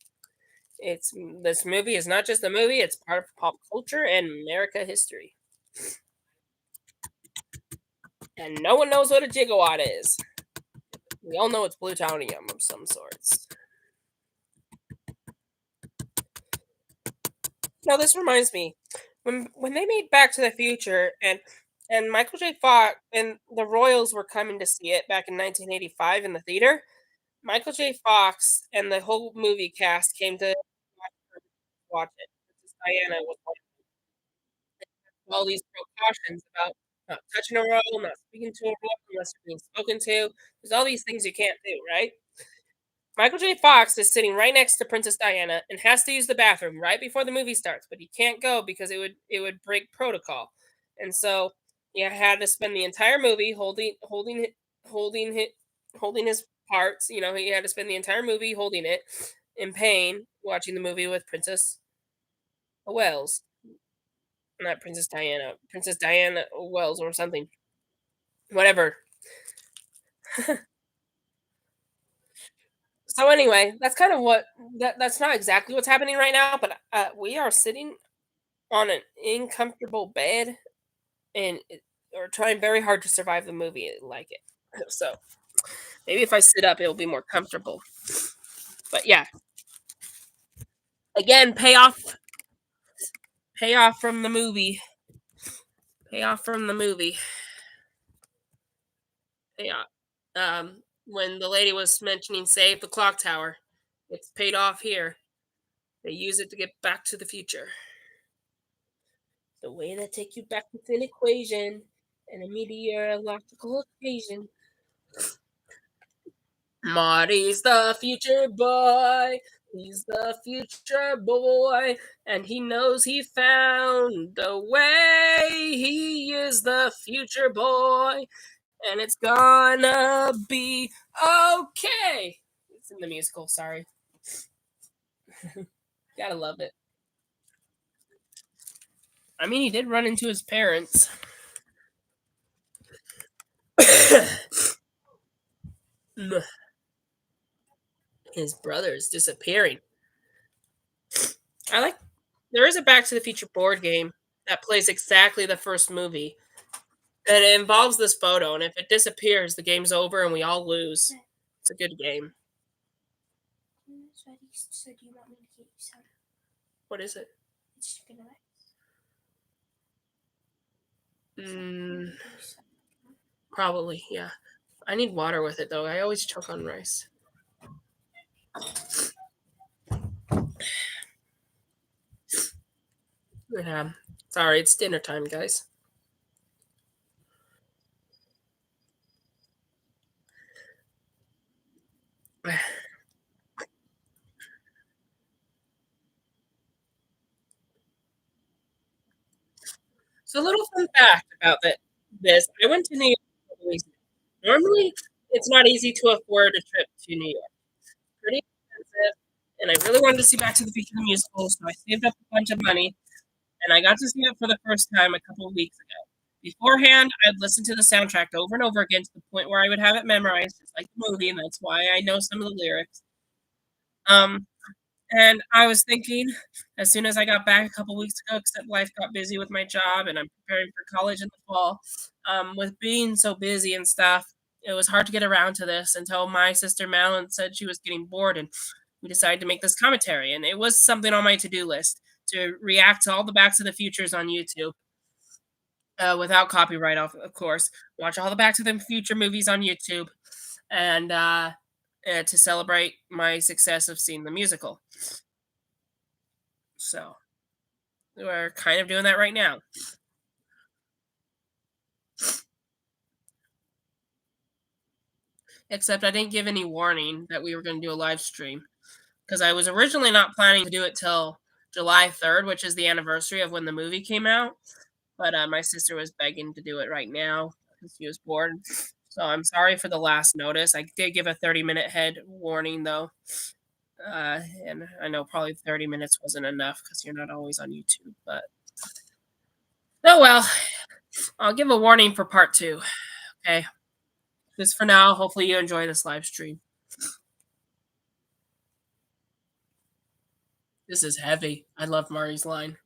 this movie is not just a movie, it's part of pop culture and America history. And no one knows what a gigawatt is. We all know it's plutonium of some sorts. No, this reminds me. When they made Back to the Future and Michael J. Fox and the Royals were coming to see it back in 1985 in the theater, Michael J. Fox and the whole movie cast came to watch it. Princess Diana was all these precautions about not touching a royal, not speaking to a royal unless you're being spoken to. There's all these things you can't do, right? Michael J. Fox is sitting right next to Princess Diana and has to use the bathroom right before the movie starts, but he can't go because it would break protocol, and so he had to spend the entire movie holding it, holding his parts. He had to spend the entire movie holding it in pain, watching the movie with Princess Wells, not Princess Diana Wells or something, whatever. So anyway, that's kind of that's not exactly what's happening right now, but we are sitting on an uncomfortable bed and or trying very hard to survive the movie like it. So maybe if I sit up, it'll be more comfortable. But yeah, again, payoff from the movie, payoff from the movie, payoff. When the lady was mentioning save the clock tower, it's paid off here. They use it to get back to the future. The way that take you back with an equation and a meteorological equation. Marty's the future boy. He's the future boy, and he knows he found a way. He is the future boy, and it's gonna be okay. It's in the musical, sorry. Gotta love it. I mean, he did run into his parents. His brother's disappearing. I like. There is a Back to the Future board game that plays exactly the first movie, and it involves this photo. And if it disappears, the game's over, and we all lose. It's a good game. So do you want me to get you some? What is it? It's chicken and Mm, probably, yeah. I need water with it though. I always choke on rice. Yeah. Sorry, it's dinner time, guys. So, a little fun fact about this: I went to New York a couple weeks ago. Normally, it's not easy to afford a trip to New York. It's pretty expensive, and I really wanted to see Back to the Future the musical, so I saved up a bunch of money, and I got to see it for the first time a couple of weeks ago. Beforehand, I'd listened to the soundtrack over and over again to the point where I would have it memorized, just like the movie, and that's why I know some of the lyrics. Um, and I was thinking, as soon as I got back a couple weeks ago, except life got busy with my job and I'm preparing for college in the fall, with being so busy and stuff, it was hard to get around to this until my sister Malin said she was getting bored and we decided to make this commentary. And it was something on my to do list to react to all the Back to the Futures on YouTube without copyright, of course. Watch all the Back to the Future movies on YouTube and to celebrate my success of seeing the musical. So we're kind of doing that right now. Except I didn't give any warning that we were going to do a live stream because I was originally not planning to do it till July 3rd, which is the anniversary of when the movie came out. But my sister was begging to do it right now because she was bored. So I'm sorry for the last notice. I did give a 30-minute head warning though. And I know probably 30 minutes wasn't enough because you're not always on YouTube. But oh well, I'll give a warning for part two. Okay. Just for now. Hopefully you enjoy this live stream. This is heavy. I love Marty's line.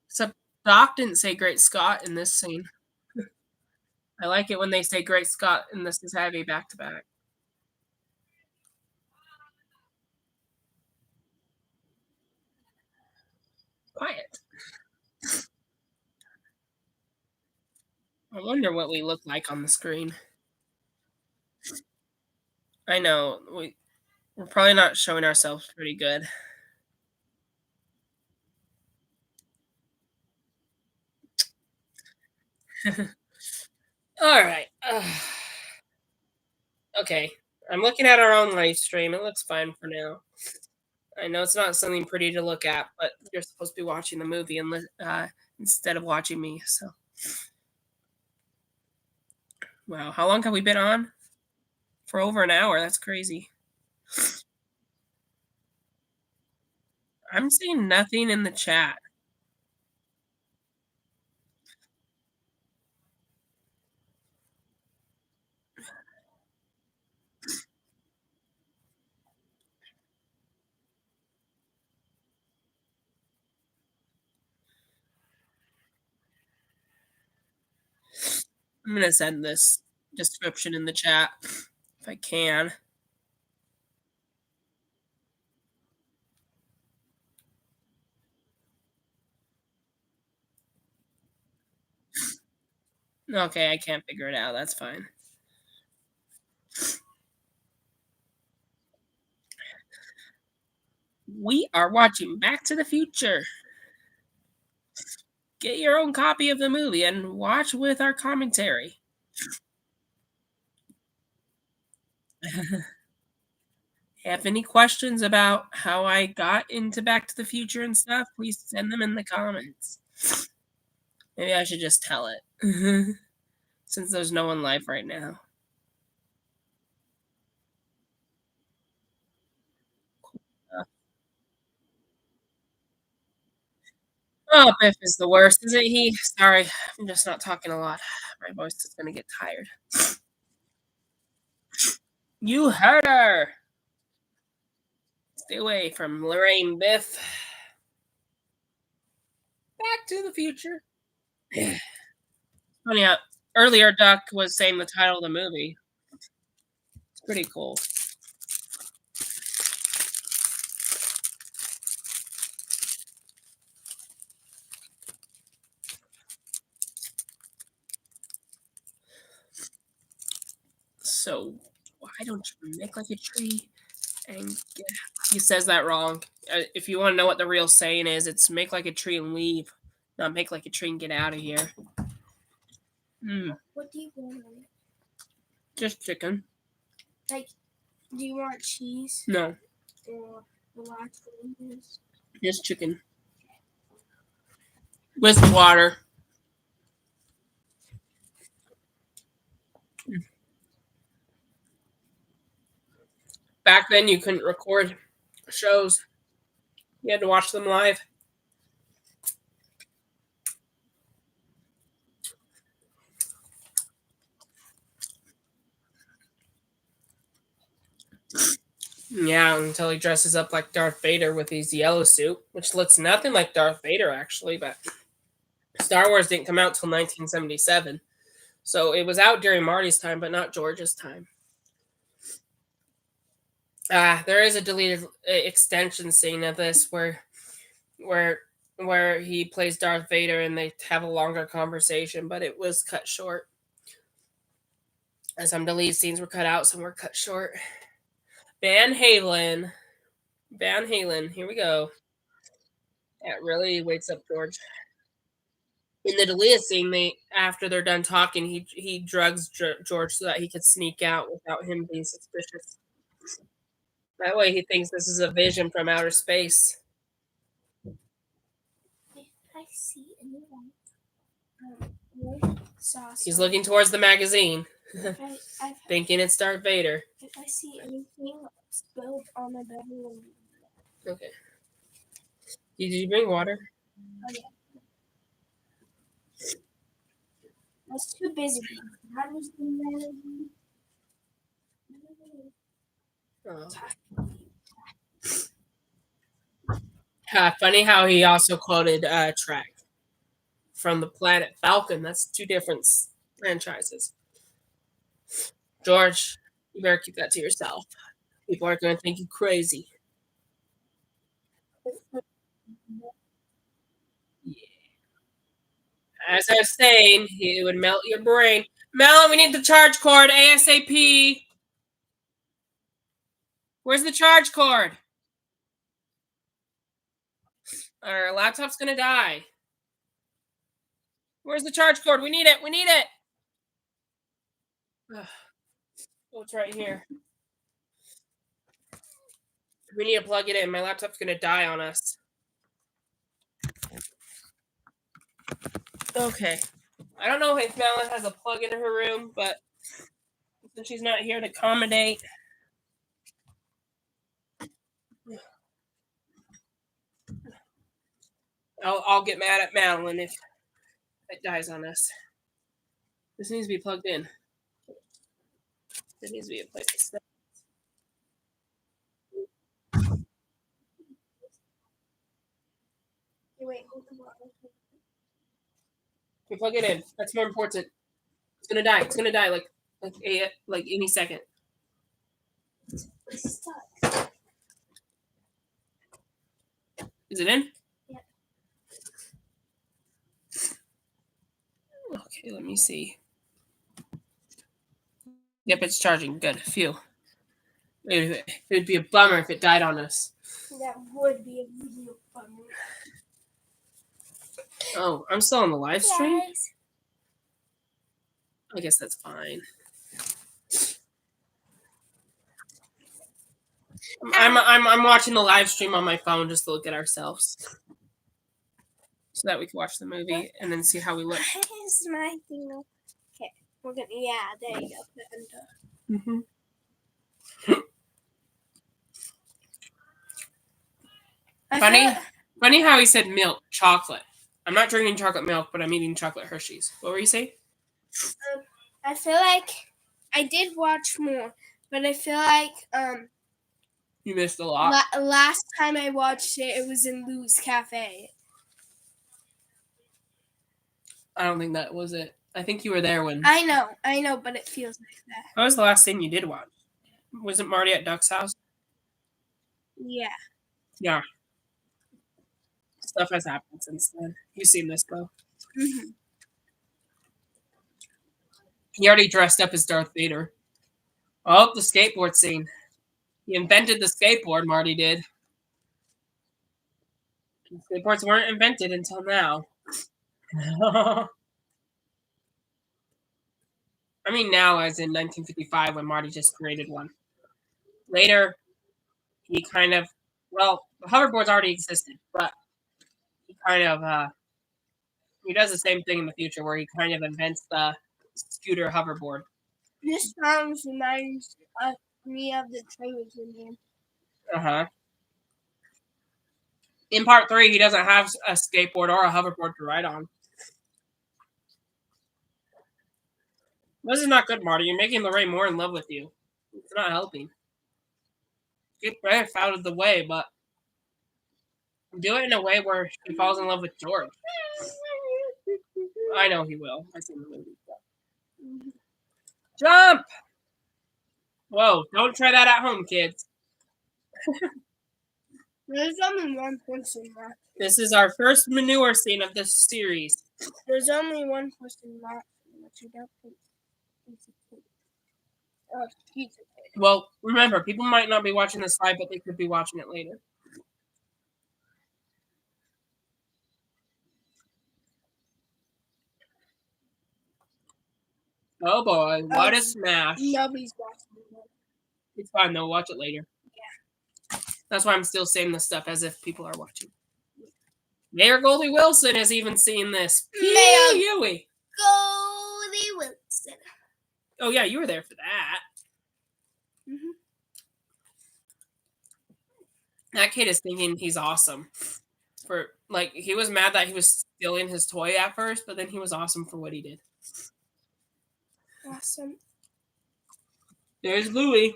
Except Doc didn't say Great Scott in this scene. I like it when they say Great Scott and this is heavy back to back. Quiet. I wonder what we look like on the screen. I know we're probably not showing ourselves pretty good. All right. Okay. I'm looking at our own live stream. It looks fine for now. I know it's not something pretty to look at, but you're supposed to be watching the movie instead of watching me. So, wow, how long have we been on? For over an hour. That's crazy. I'm seeing nothing in the chat. I'm gonna send this description in the chat if I can. Okay, I can't figure it out. That's fine. We are watching Back to the Future. Get your own copy of the movie and watch with our commentary. Have any questions about how I got into Back to the Future and stuff, please send them in the comments. Maybe I should just tell it. Since there's no one live right now. Oh, Biff is the worst, isn't he? Sorry, I'm just not talking a lot. My voice is gonna get tired. You heard her! Stay away from Lorraine, Biff. Back to the Future. Funny how earlier Duck was saying the title of the movie. It's pretty cool. So, why don't you make like a tree and get... He says that wrong. If you want to know what the real saying is, it's make like a tree and leave, not make like a tree and get out of here. What do you want on it? Just chicken. Like, do you want cheese? No. Or relaxed flavors? Just chicken. With water. Back then, you couldn't record shows. You had to watch them live. Yeah, until he dresses up like Darth Vader with his yellow suit, which looks nothing like Darth Vader, actually, but Star Wars didn't come out till 1977. So it was out during Marty's time, but not George's time. There is a deleted extension scene of this where he plays Darth Vader and they have a longer conversation, but it was cut short. And some deleted scenes were cut out, some were cut short. Van Halen. Van Halen, here we go. That really wakes up George. In the deleted scene, after they're done talking, he drugs George so that he could sneak out without him being suspicious. That way, he thinks this is a vision from outer space. If I see anyone, sauce. He's looking towards the magazine, I've thinking it's Darth Vader. If I see anything spilled on my bedroom. Okay. Did you bring water? Oh yeah. I was too busy. How was the magazine? Funny how he also quoted Trek from the planet Falcon. That's two different franchises. George, you better keep that to yourself. People are going to think you crazy. Yeah. As I was saying, it would melt your brain. Melon, we need the charge cord ASAP. Where's the charge cord? Our laptop's going to die. Where's the charge cord? We need it. We need it. Oh, it's right here. We need to plug it in. My laptop's going to die on us. Okay. I don't know if Melon has a plug in her room, but since she's not here to accommodate. I'll get mad at Madeline if it dies on us. This needs to be plugged in. There needs to be a place to sit. Wait, hold on. We plug it in. That's more important. It's gonna die. It's gonna die like any second. It's stuck. Is it in? Yeah. Okay, let me see. Yep, it's charging. Good. Phew. It would be a bummer if it died on us. That would be a real bummer. Oh, I'm still on the live stream? Guys. I guess that's fine. I'm watching the live stream on my phone just to look at ourselves. So that we can watch the movie and then see how we look. Here's my thing. Okay, we're gonna. Yeah, there you go. Mm-hmm. Funny how he said milk, chocolate. I'm not drinking chocolate milk, but I'm eating chocolate Hershey's. What were you saying? I feel like I did watch more, but I feel like You missed a lot. Last time I watched it, it was in Lou's Cafe. I don't think that was it. I think you were there when. I know, but it feels like that. What was the last thing you did watch? Was it Marty at Duck's house? Yeah. Yeah. Stuff has happened since then. You've seen this, though. Mm-hmm. He already dressed up as Darth Vader. Oh, the skateboard scene. He invented the skateboard, Marty did. Skateboards weren't invented until now. I mean now, as in 1955, when Marty just created one. Later, he kind of, well, the hoverboards already existed, but he kind of, he does the same thing in the future, where he kind of invents the scooter hoverboard. This song reminds me of the trailers in here. Uh-huh. In part 3, he doesn't have a skateboard or a hoverboard to ride on. This is not good, Marty. You're making Lorraine more in love with you. It's not helping. Get Beth out of the way, but do it in a way where she falls in love with George. I know he will. I've seen the movie. Jump! Whoa, don't try that at home, kids. There's only one person left. This is our first manure scene of this series. There's only one person left, which I don't think is a kid. Oh, he's a kid. Well, remember, people might not be watching this live, but they could be watching it later. Oh boy, what a smash. Nobody's watching it. It's fine, they'll watch it later. Yeah. That's why I'm still saying this stuff as if people are watching. Mayor Goldie Wilson has even seen this. Mayor Huey. Goldie Wilson. Oh yeah, you were there for that. Mm-hmm. That kid is thinking he's awesome. For like, he was mad that he was stealing his toy at first, but then he was awesome for what he did. Awesome. There's Louie.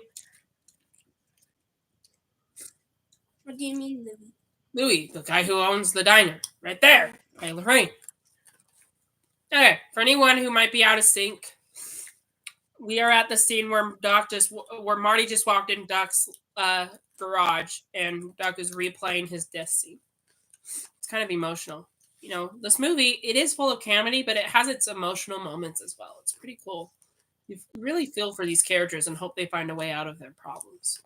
What do you mean, Louie? Louie, the guy who owns the diner. Right there. By Lorraine. Okay, for anyone who might be out of sync, we are at the scene where Marty just walked in Duck's garage, and Duck is replaying his death scene. It's kind of emotional. You know, this movie, it is full of comedy, but it has its emotional moments as well. It's pretty cool. You really feel for these characters and hope they find a way out of their problems.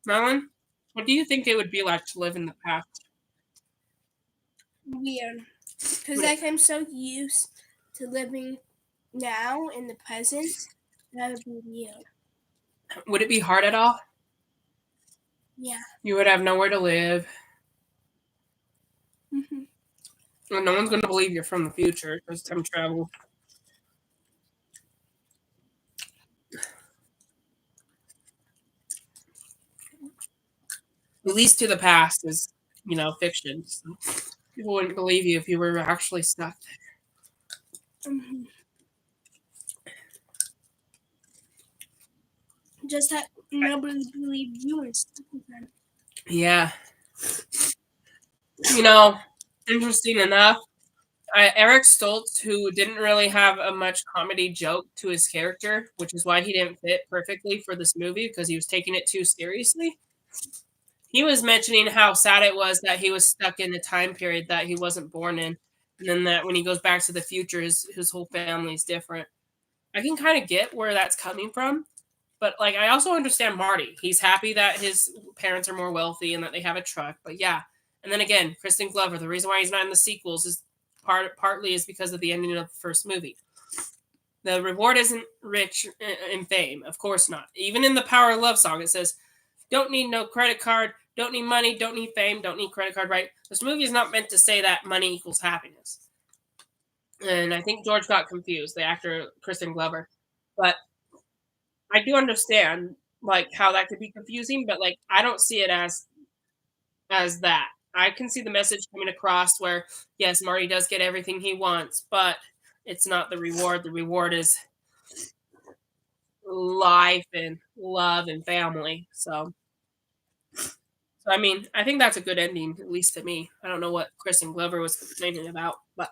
Melon, what do you think it would be like to live in the past? Weird. Because like I'm so used to living now in the present, that would be weird. Would it be hard at all? Yeah. You would have nowhere to live. Mm-hmm. And no one's going to believe you're from the future because time travel. At least to the past is, you know, fiction. So people wouldn't believe you if you were actually stuck there. Mm-hmm. Just that nobody believed you and stuck with them. Yeah. Interesting enough, Eric Stoltz, who didn't really have a much comedy joke to his character, which is why he didn't fit perfectly for this movie because he was taking it too seriously. He was mentioning how sad it was that he was stuck in a time period that he wasn't born in, and then that when he goes back to the future, his whole family is different. I can kind of get where that's coming from, but like I also understand Marty. He's happy that his parents are more wealthy and that they have a truck. But yeah, and then again, Kristen Glover. The reason why he's not in the sequels is partly is because of the ending of the first movie. The reward isn't rich in fame, of course not. Even in the Power of Love song, it says, "Don't need no credit card, don't need money, don't need fame, don't need credit card." Right? This movie is not meant to say that money equals happiness. And I think George got confused, the actor Kristen Glover. But I do understand like how that could be confusing, but like I don't see it as that. I can see the message coming across where yes, Marty does get everything he wants, but it's not the reward. The reward is life and love and family. So I mean, I think that's a good ending, at least to me. I don't know what Kristen Glover was complaining about, but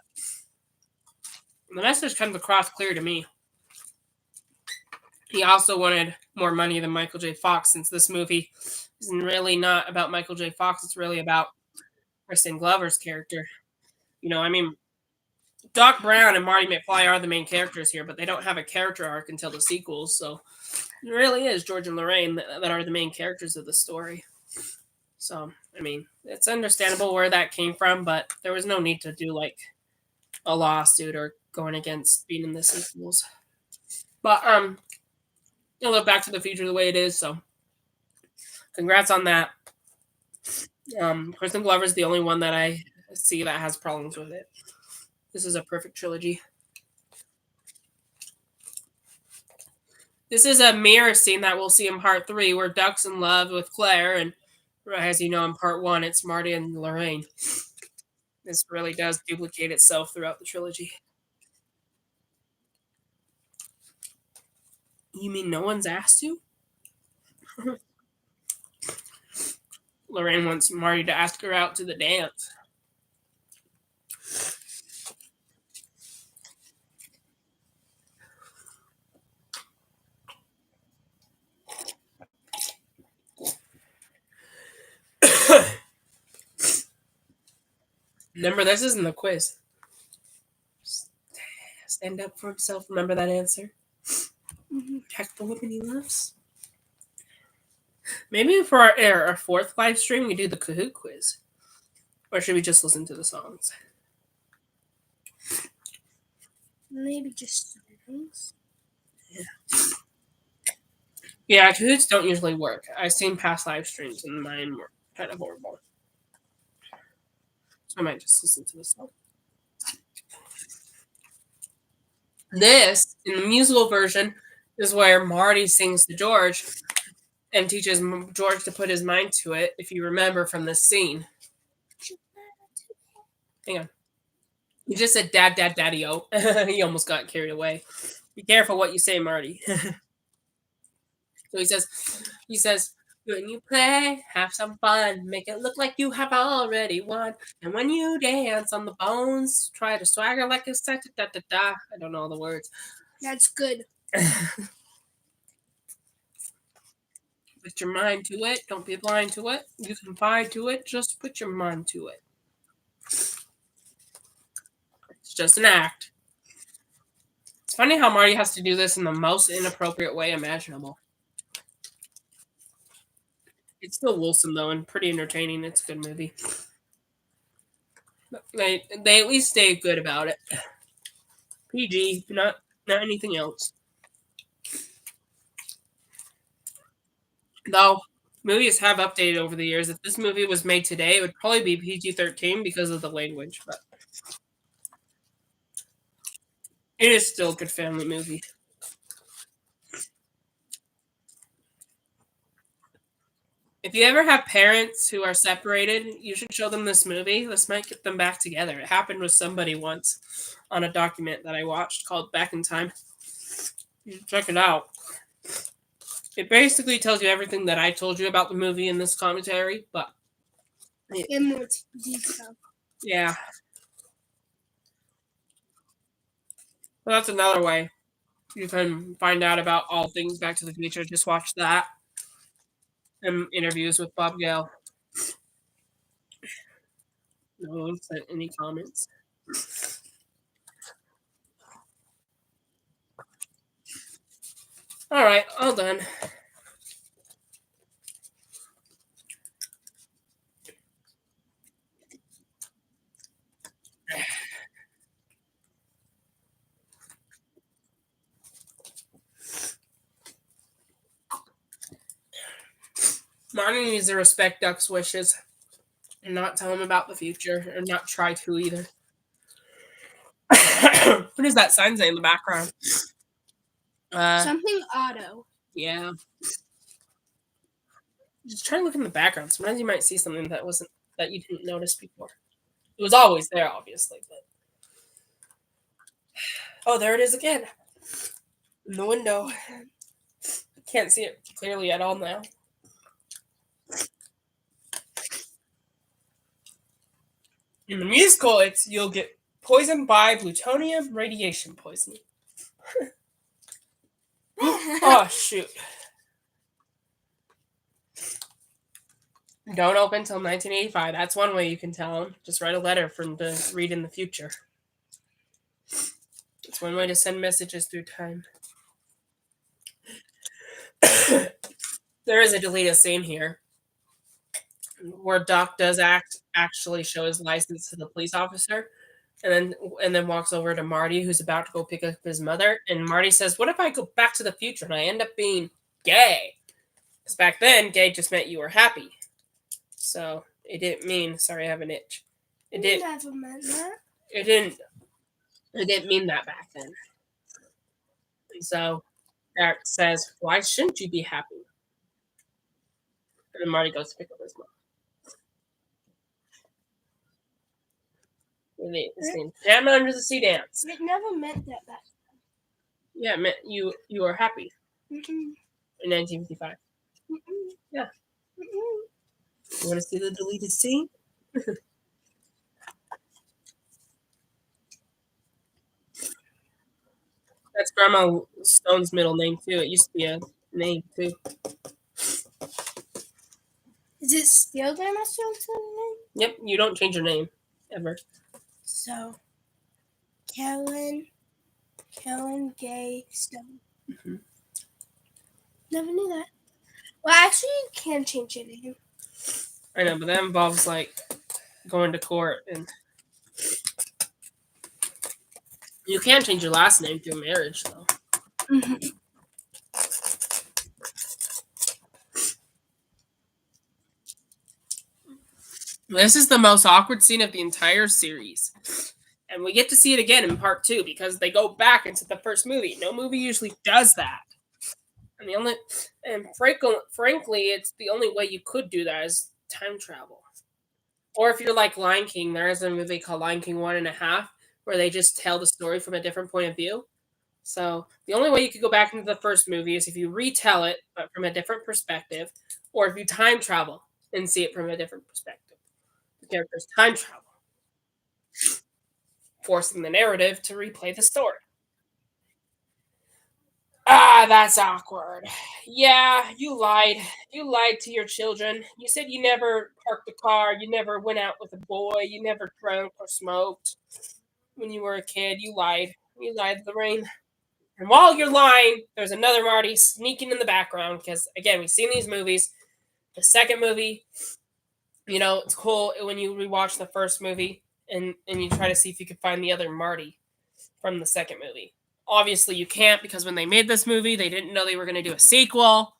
the message comes across clear to me. He also wanted more money than Michael J. Fox, since this movie is really not about Michael J. Fox. It's really about Kristen Glover's character. I mean, Doc Brown and Marty McFly are the main characters here, but they don't have a character arc until the sequels. So it really is George and Lorraine that are the main characters of the story. So, I mean, it's understandable where that came from, but there was no need to do like a lawsuit or going against being in the sequels. But I love Back to the Future the way it is, so congrats on that. Kristen Glover's the only one that I see that has problems with it. This is a perfect trilogy. This is a mirror scene that we'll see in part 3 where Duck's in love with Claire, and as you know in part 1, it's Marty and Lorraine. This really does duplicate itself throughout the trilogy. You mean no one's asked you? Lorraine wants Marty to ask her out to the dance. Remember, this isn't the quiz. Stand up for himself. Remember that answer. Protect the woman he loves. Maybe for our fourth live stream, we do the Kahoot quiz. Or should we just listen to the songs? Maybe just songs. Yeah, Kahoots don't usually work. I've seen past live streams and mine were kind of horrible. So I might just listen to the song. This, in the musical version, is where Marty sings to George and teaches George to put his mind to it, if you remember from this scene. Hang on. He just said dad, dad, daddy-o. He almost got carried away. Be careful what you say, Marty. So he says, when you play, have some fun. Make it look like you have already won. And when you dance on the bones, try to swagger like a da-da-da-da. I don't know all the words. That's good. Put your mind to it. Don't be blind to it. You can fight to it. Just put your mind to it. It's just an act. It's funny how Marty has to do this in the most inappropriate way imaginable. It's still wholesome though and pretty entertaining. It's a good movie. They at least stay good about it. PG, not anything else. Though movies have updated over the years. If this movie was made today, it would probably be PG-13 because of the language, but it is still a good family movie. If you ever have parents who are separated, you should show them this movie. This might get them back together. It happened with somebody once on a document that I watched called Back in Time. You should check it out. It basically tells you everything that I told you about the movie in this commentary, but In more detail. yeah. Well, that's another way you can find out about all things Back to the Future. Just watch that and interviews with Bob Gale. No one sent any comments. All right, all done. Marty needs to respect Duck's wishes and not tell him about the future, or not try to either. What is that sign say in the background? Something auto. Yeah. Just try to look in the background. Sometimes you might see something that you didn't notice before. It was always there, obviously, but oh, there it is again. In the window. Can't see it clearly at all now. In the musical, it's you'll get poisoned by plutonium radiation poisoning. Oh shoot. Don't open till 1985. That's one way you can tell them. Just write a letter for them to read in the future. It's one way to send messages through time. There is a deleted scene here where Doc does actually show his license to the police officer, and then walks over to Marty, who's about to go pick up his mother. And Marty says, "What if I go back to the future and I end up being gay?" Because back then, gay just meant you were happy. So it didn't mean sorry, I have an itch. It didn't. Never meant that. It didn't. It didn't mean that back then. And so Derek says, "Why shouldn't you be happy?" And then Marty goes to pick up his mom. His name Jam Under the Sea Dance. It never meant that back Yeah, it meant you were happy then. in 1955. Yeah. You want to see the deleted scene? That's Grandma Stone's middle name too. It used to be a name too. Is it still Grandma Stone's name? Yep, you don't change your name ever. So, Kellen Gay Stone. Mm-hmm. Never knew that. Well, actually, you can change your name. I know, but that involves like going to court, and you can change your last name through marriage, though. Mm-hmm. This is the most awkward scene of the entire series. And we get to see it again in part 2 because they go back into the first movie. No movie usually does that. And frankly, it's the only way you could do that is time travel. Or if you're like Lion King, there is a movie called Lion King 1.5 where they just tell the story from a different point of view. So the only way you could go back into the first movie is if you retell it, but from a different perspective, or if you time travel and see it from a different perspective. The characters time travel, forcing the narrative to replay the story. Ah, that's awkward. Yeah, you lied. You lied to your children. You said you never parked the car, you never went out with a boy, you never drank or smoked when you were a kid. You lied. You lied, Lorraine. And while you're lying, there's another Marty sneaking in the background because, again, we've seen these movies. The second movie, it's cool when you rewatch the first movie and you try to see if you can find the other Marty from the second movie. Obviously, you can't because when they made this movie, they didn't know they were going to do a sequel.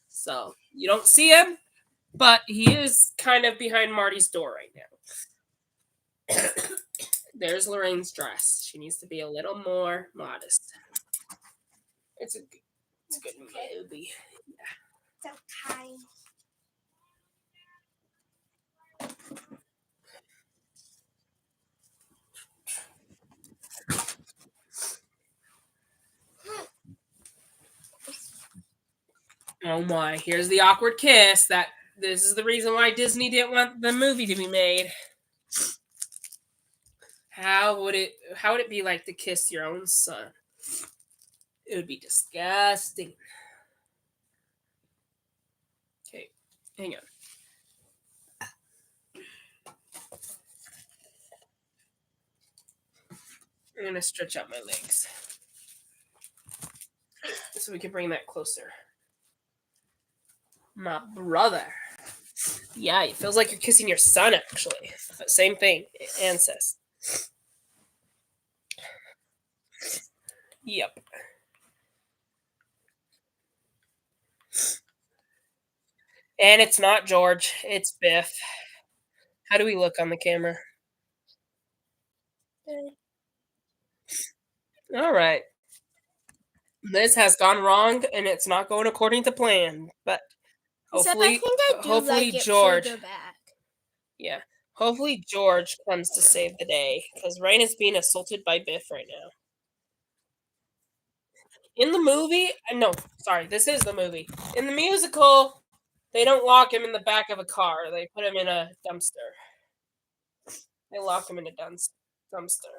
So you don't see him, but he is kind of behind Marty's door right now. There's Lorraine's dress. She needs to be a little more modest. It's a good movie. So kind. Oh my, here's the awkward kiss. This is the reason why Disney didn't want the movie to be made. How would it be like to kiss your own son? It would be disgusting. Okay, hang on. I'm gonna stretch out my legs so we can bring that closer. My brother. Yeah, it feels like you're kissing your son, actually. Same thing. Ancest. Yep. And it's not George, it's Biff. How do we look on the camera? All right. This has gone wrong and it's not going according to plan, but Except I hopefully think I do hopefully like it George. further back. Yeah. Hopefully George comes to save the day because Rain is being assaulted by Biff right now. In the movie, no, sorry, this is the movie. In the musical, they don't lock him in the back of a car. They put him in a dumpster. They lock him in a dumpster.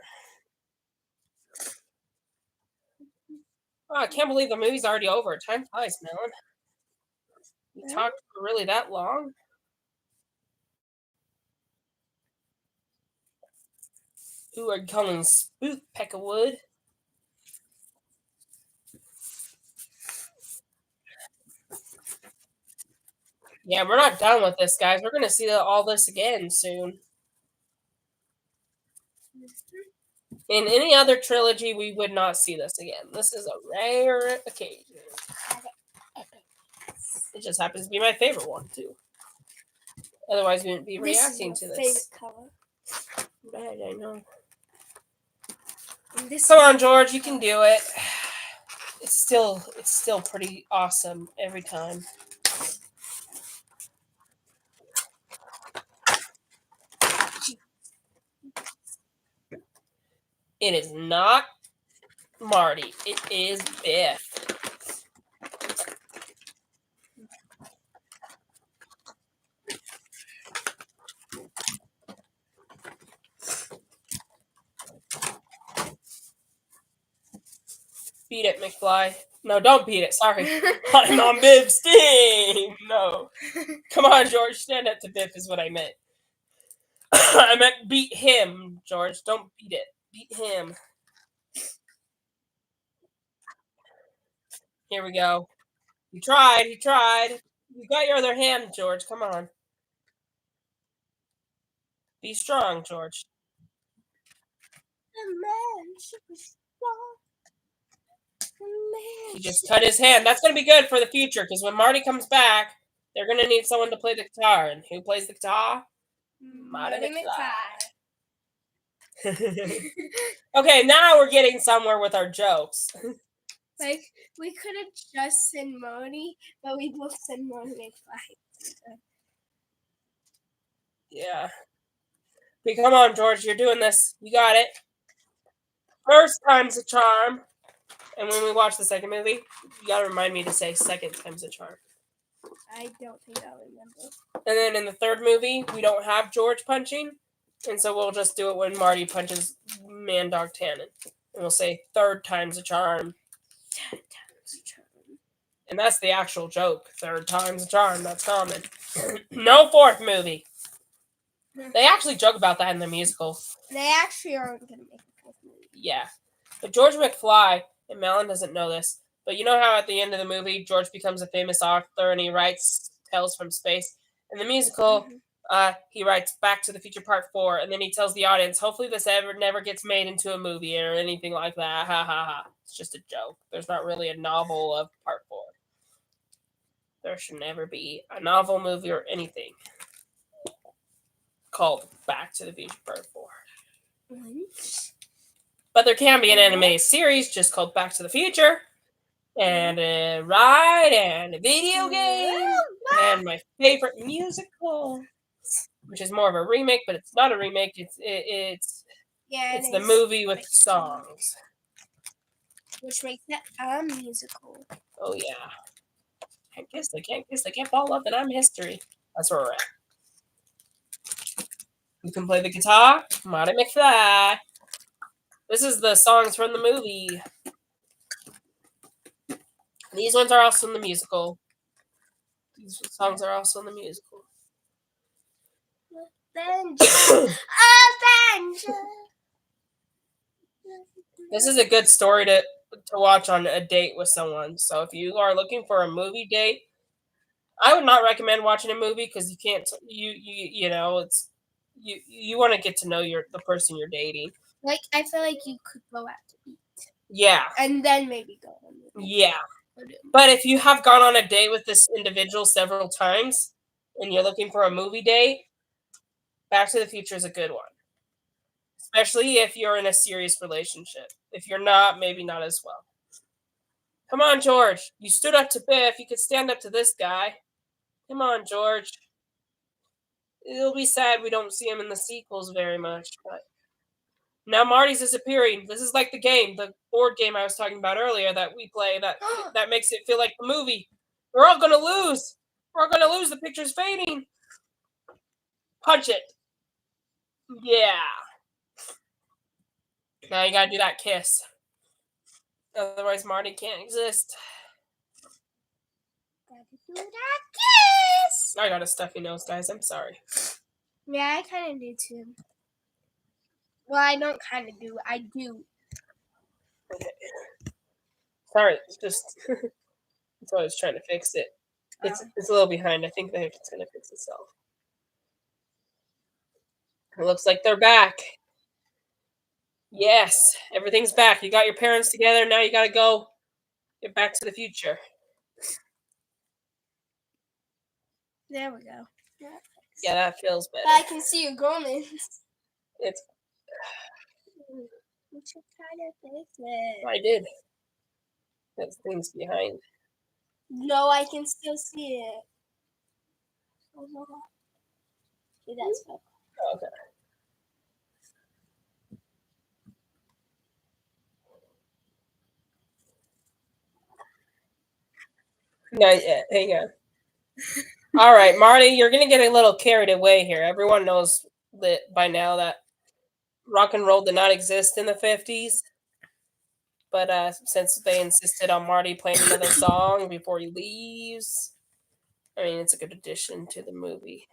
Oh, I can't believe the movie's already over. Time flies, Melon. We talked for really that long? Who are you calling Spook, Peckerwood? Yeah, we're not done with this, guys. We're going to see all this again soon. In any other trilogy, we would not see this again. This is a rare occasion. It just happens to be my favorite one, too. Otherwise, we wouldn't be reacting to this. Favorite color. Bad, I know. This Come on, George, you can do it. It's still pretty awesome every time. It is not Marty. It is Biff. Beat it, McFly. No, don't beat it. Sorry. I'm on Biff's team. No. Come on, George. Stand up to Biff is what I meant. I meant beat him, George. Don't beat it. Beat him. Here we go. He tried. He tried. You got your other hand, George. Come on. Be strong, George. The man super strong. He just cut his hand. That's going to be good for the future because when Marty comes back, they're going to need someone to play the guitar. And who plays the guitar? Marty McFly. Okay, now we're getting somewhere with our jokes. Like, we could have just said Marty, but we both said Marty McFly. Yeah. Okay, come on, George. You're doing this. You got it. First time's a charm. And when we watch the second movie, you got to remind me to say second time's a charm. I don't think I'll remember. And then in the third movie, we don't have George punching. And so we'll just do it when Marty punches Man Dog Tannen. And we'll say third time's a charm. Third time's a charm. And that's the actual joke. Third time's a charm. That's common. No fourth movie. They actually joke about that in the musical. They actually aren't going to make a fourth movie. Yeah. But George McFly, and Malin doesn't know this, but you know how at the end of the movie, George becomes a famous author and he writes Tales from Space? In the musical, he writes Back to the Future Part 4, and then he tells the audience, hopefully this never gets made into a movie or anything like that. Ha ha ha. It's just a joke. There's not really a novel of Part 4. There should never be a novel, movie, or anything called Back to the Future Part 4. But there can be an animated series just called Back to the Future, and a ride, and a video game, and my favorite musical, which is more of a remake, but it's not a remake. It's the movie with songs, which makes it a musical. Oh yeah. Can't kiss, they can't kiss, they can't fall love, and I'm history. That's where we're at. Who can play the guitar? Marty McFly. This is the songs from the movie. These ones are also in the musical. These songs are also in the musical. Avenger. Avenger. This is a good story to watch on a date with someone. So if you are looking for a movie date, I would not recommend watching a movie because you can't you know it's you want to get to know the person you're dating. Like, I feel like you could go out to eat. Yeah. And then maybe go on the movie. Yeah. But if you have gone on a date with this individual several times and you're looking for a movie date, Back to the Future is a good one. Especially if you're in a serious relationship. If you're not, maybe not as well. Come on, George. You stood up to Biff. You could stand up to this guy. Come on, George. It'll be sad we don't see him in the sequels very much, but now Marty's disappearing. This is like the game, the board game I was talking about earlier that we play that makes it feel like the movie. We're all gonna lose. We're all gonna lose. The picture's fading. Punch it. Yeah. Now you gotta do that kiss. Otherwise, Marty can't exist. Gotta do that kiss. I got a stuffy nose, guys. I'm sorry. Yeah, I kind of do too. Well, I don't kind of do. I do. Okay. Sorry, it's just that's why I was trying to fix it. It's a little behind. I think it's gonna fix itself. It looks like they're back. Yes, everything's back. You got your parents together. Now you gotta go get Back to the Future. There we go. Yeah, that feels better. I can see your groaning. It's. You should try to fix it. I did. There's things behind. No, I can still see it. See, that's better. Okay. Not yet. Hang on. All right, Marty, you're gonna get a little carried away here. Everyone knows that by now that rock and roll did not exist in the 50s. But since they insisted on Marty playing another song before he leaves, I mean, it's a good addition to the movie.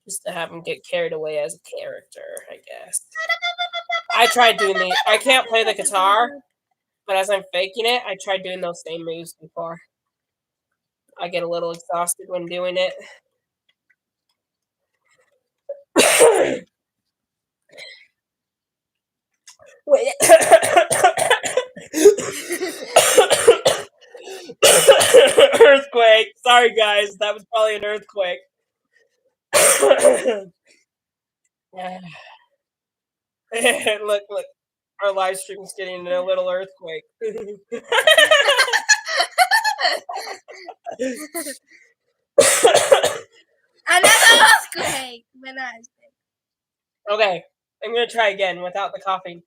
Just to have him get carried away as a character, I guess. I tried doing I can't play the guitar, but as I'm faking it, I tried doing those same moves before. I get a little exhausted when doing it. Wait. Earthquake. Sorry, guys. That was probably an earthquake. Look. Our live stream's getting a little earthquake. Another earthquake. Okay, I'm gonna try again without the coughing.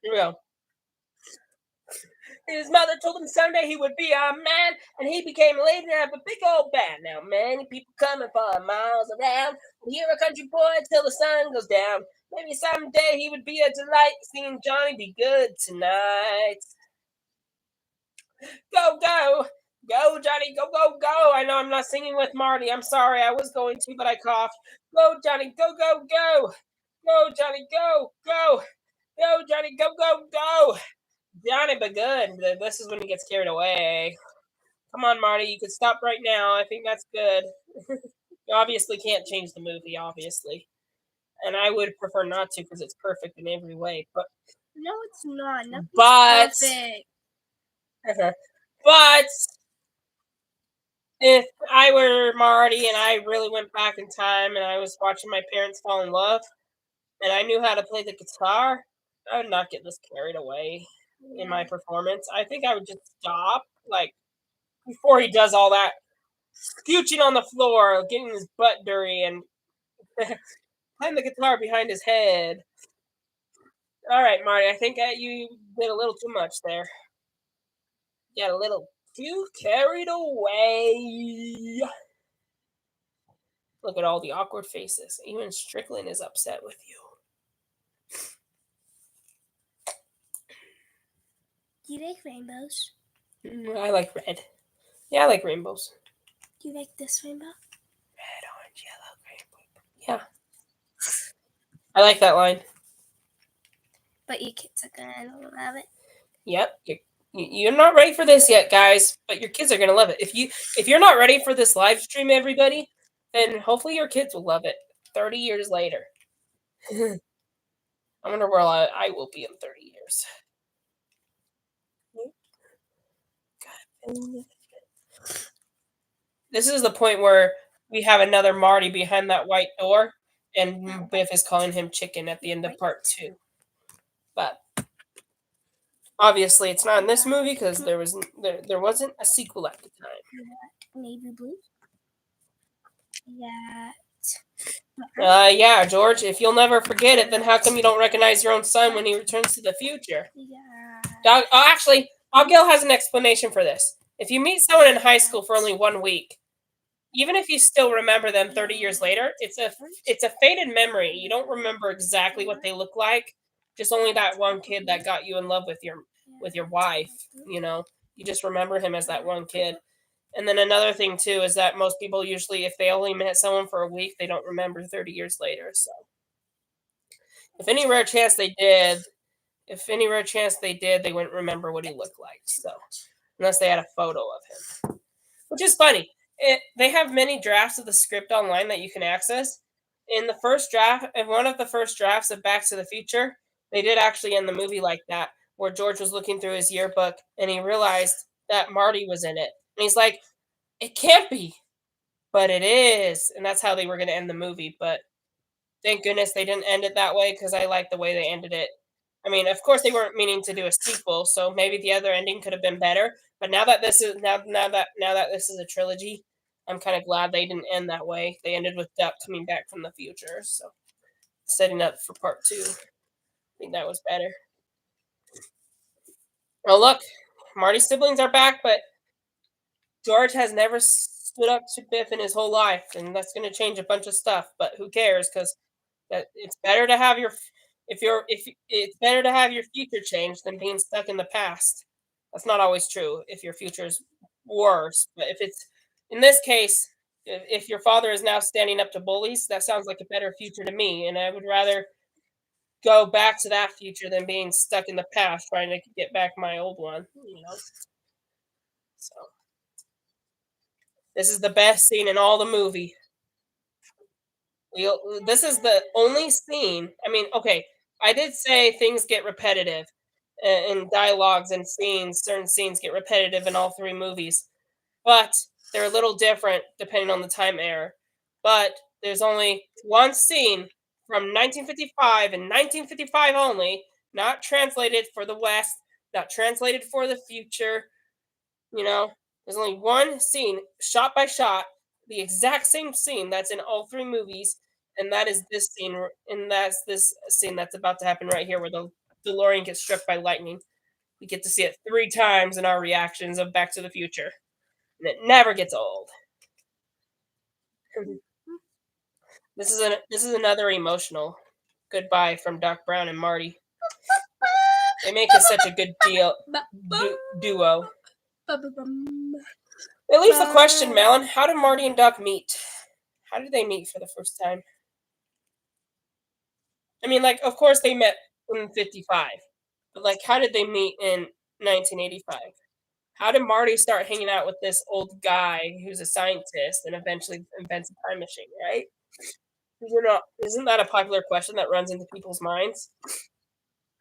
Here we go. His mother told him someday he would be a man, and he became a lady and have a big old band. Now many people coming for miles around. You're a country boy till the sun goes down. Maybe someday he would be a delight. Singing Johnny Be Good tonight. Go, go. Go, Johnny, go, go, go. I know I'm not singing with Marty. I'm sorry. I was going to, but I coughed. Go, Johnny, go, go, go. Go, Johnny, go, go. Go, Johnny, go, go, go. Johnny Be Good. This is when he gets carried away. Come on, Marty. You can stop right now. I think that's good. You obviously can't change the movie, obviously. And I would prefer not to because it's perfect in every way. But no, it's not. Nothing's perfect. But if I were Marty and I really went back in time and I was watching my parents fall in love and I knew how to play the guitar, I would not get this carried away in my performance. I think I would just stop, like, before he does all that scooching on the floor, getting his butt dirty, and playing the guitar behind his head. All right, Marty, I think you did a little too much there. Get a little too carried away. Look at all the awkward faces. Even Strickland is upset with you. Do you like rainbows? I like red. Yeah, I like rainbows. Do you like this rainbow? Red, orange, yellow, rainbow. Yeah. I like that line. But your kids are gonna love it. Yep. You're not ready for this yet, guys, but your kids are gonna love it. If you're not ready for this live stream, everybody, then hopefully your kids will love it 30 years later. I wonder where I will be in 30 years. This is the point where we have another Marty behind that white door, and Biff is calling him chicken at the end of part 2. But obviously, it's not in this movie because there wasn't a sequel at the time. Navy blue. Yeah, George. If you'll never forget it, then how come you don't recognize your own son when he returns to the future? Yeah. Actually, Bob Gale has an explanation for this. If you meet someone in high school for only 1 week, even if you still remember them 30 years later, it's a faded memory. You don't remember exactly what they look like. Just only that one kid that got you in love with your wife. You know, you just remember him as that one kid. And then another thing too is that most people usually, if they only met someone for a week, they don't remember 30 years later. So, if any rare chance they did, they wouldn't remember what he looked like. So, unless they had a photo of him, which is funny. They have many drafts of the script online that you can access. In one of the first drafts of Back to the Future, they did actually end the movie like that, where George was looking through his yearbook and he realized that Marty was in it. And he's like, it can't be, but it is. And that's how they were going to end the movie. But thank goodness they didn't end it that way because I like the way they ended it. I mean, of course they weren't meaning to do a sequel, so maybe the other ending could have been better. But now that this is a trilogy, I'm kind of glad they didn't end that way. They ended with Duck coming back from the future, so setting up for part 2. I think that was better. Oh look, Marty's siblings are back, but George has never stood up to Biff in his whole life, and that's going to change a bunch of stuff. But who cares? Because it's better to have your it's better to have your future change than being stuck in the past. That's not always true if your future is worse. But if it's in this case, if your father is now standing up to bullies, that sounds like a better future to me, and I would rather go back to that future than being stuck in the past trying to get back my old one. You know. So this is the best scene in all the movie. This is the only scene. I mean, okay, I did say things get repetitive in dialogues and scenes. Certain scenes get repetitive in all 3 movies, but they're a little different depending on the time era. But there's only one scene from 1955 and 1955 only, not translated for the West, not translated for the future. You know, there's only one scene, shot by shot, the exact same scene that's in all 3 movies, and that is this scene, and that's this scene that's about to happen right here, where the DeLorean gets struck by lightning. We get to see it 3 times in our reactions of Back to the Future, and it never gets old. This is another emotional goodbye from Doc Brown and Marty. They make it such a good duo. It leaves the question, Malin, how did Marty and Doc meet? How did they meet for the first time? I mean, like, of course they met in 55, but, like, how did they meet in 1985? How did Marty start hanging out with this old guy who's a scientist and eventually invents a time machine, right? Isn't that a popular question that runs into people's minds?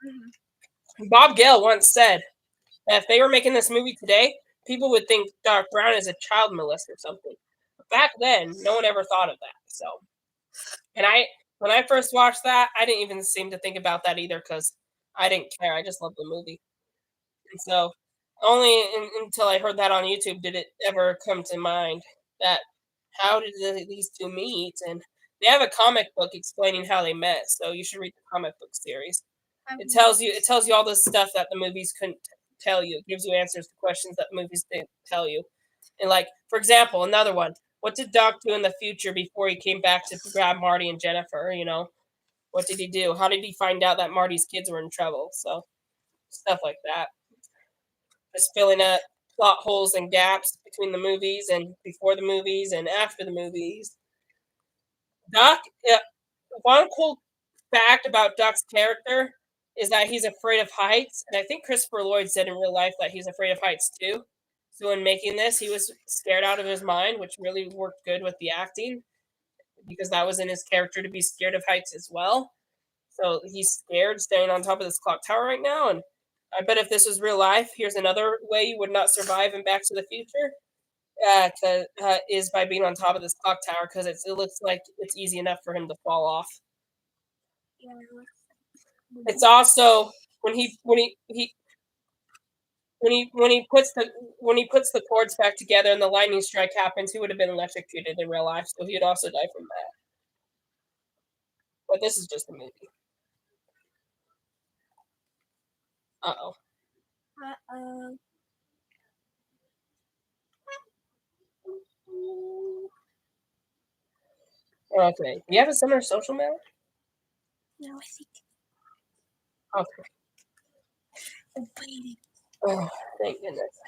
Mm-hmm. Bob Gale once said that if they were making this movie today, people would think Doc Brown is a child molester or something. But back then, no one ever thought of that. So, and when I first watched that, I didn't even seem to think about that either because I didn't care. I just loved the movie. And so, only until I heard that on YouTube did it ever come to mind that how did these two meet? And they have a comic book explaining how they met, so you should read the comic book series. It tells you all this stuff that the movies couldn't tell you. It gives you answers to questions that movies didn't tell you. And like, for example, another one. What did Doc do in the future before he came back to grab Marty and Jennifer? What did he do? How did he find out that Marty's kids were in trouble? So stuff like that. Just filling up plot holes and gaps between the movies and before the movies and after the movies. Doc, one cool fact about Duck's character is that he's afraid of heights, and I think Christopher Lloyd said in real life that he's afraid of heights too. So in making this, he was scared out of his mind, which really worked good with the acting because that was in his character to be scared of heights as well. So he's scared staying on top of this clock tower right now, and I bet if this was real life, here's another way you would not survive in Back to the Future. Is by being on top of this clock tower because it looks like it's easy enough for him to fall off. Yeah. It's also when he puts the cords back together and the lightning strike happens, he would have been electrocuted in real life, so he'd also die from that. But this is just a movie. Uh-oh. Uh-oh. Okay. Do you have a similar social mail? No, I think Okay. I'm waiting. Oh, thank goodness.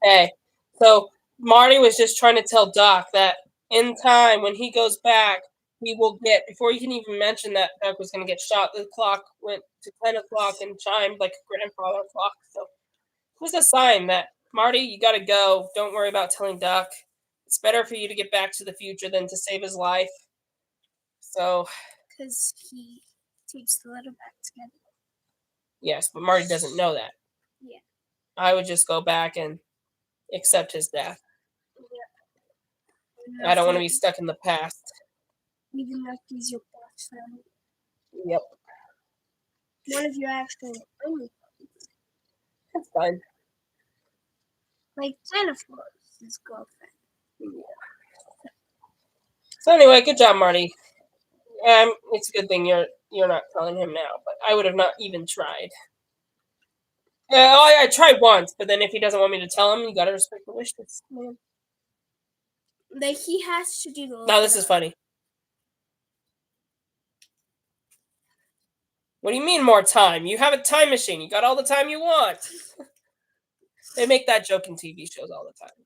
Hey, so Marty was just trying to tell Doc that in time, when he goes back, he will get, before you can even mention that Doc was going to get shot, the clock went to 10 o'clock and chimed like a grandfather clock. So it was a sign that, Marty, you got to go. Don't worry about telling Doc. It's better for you to get back to the future than to save his life. So, Because he takes the letter back together. yes, but Marty doesn't know that. Yeah. I would just go back and accept his death. Yeah. I don't want to be stuck in the past. Even though he's your best friend. Yep. One of your actual friends. That's fine. Like Jennifer's his girlfriend. Yeah. So anyway, good job, Marty. It's a good thing you're not telling him now, but I would have not even tried. I tried once, but then if he doesn't want me to tell him, you gotta respect the wishes, man. Like he has to do the. Now this is funny. What do you mean more time? You have a time machine. You got all the time you want. They make that joke in TV shows all the time.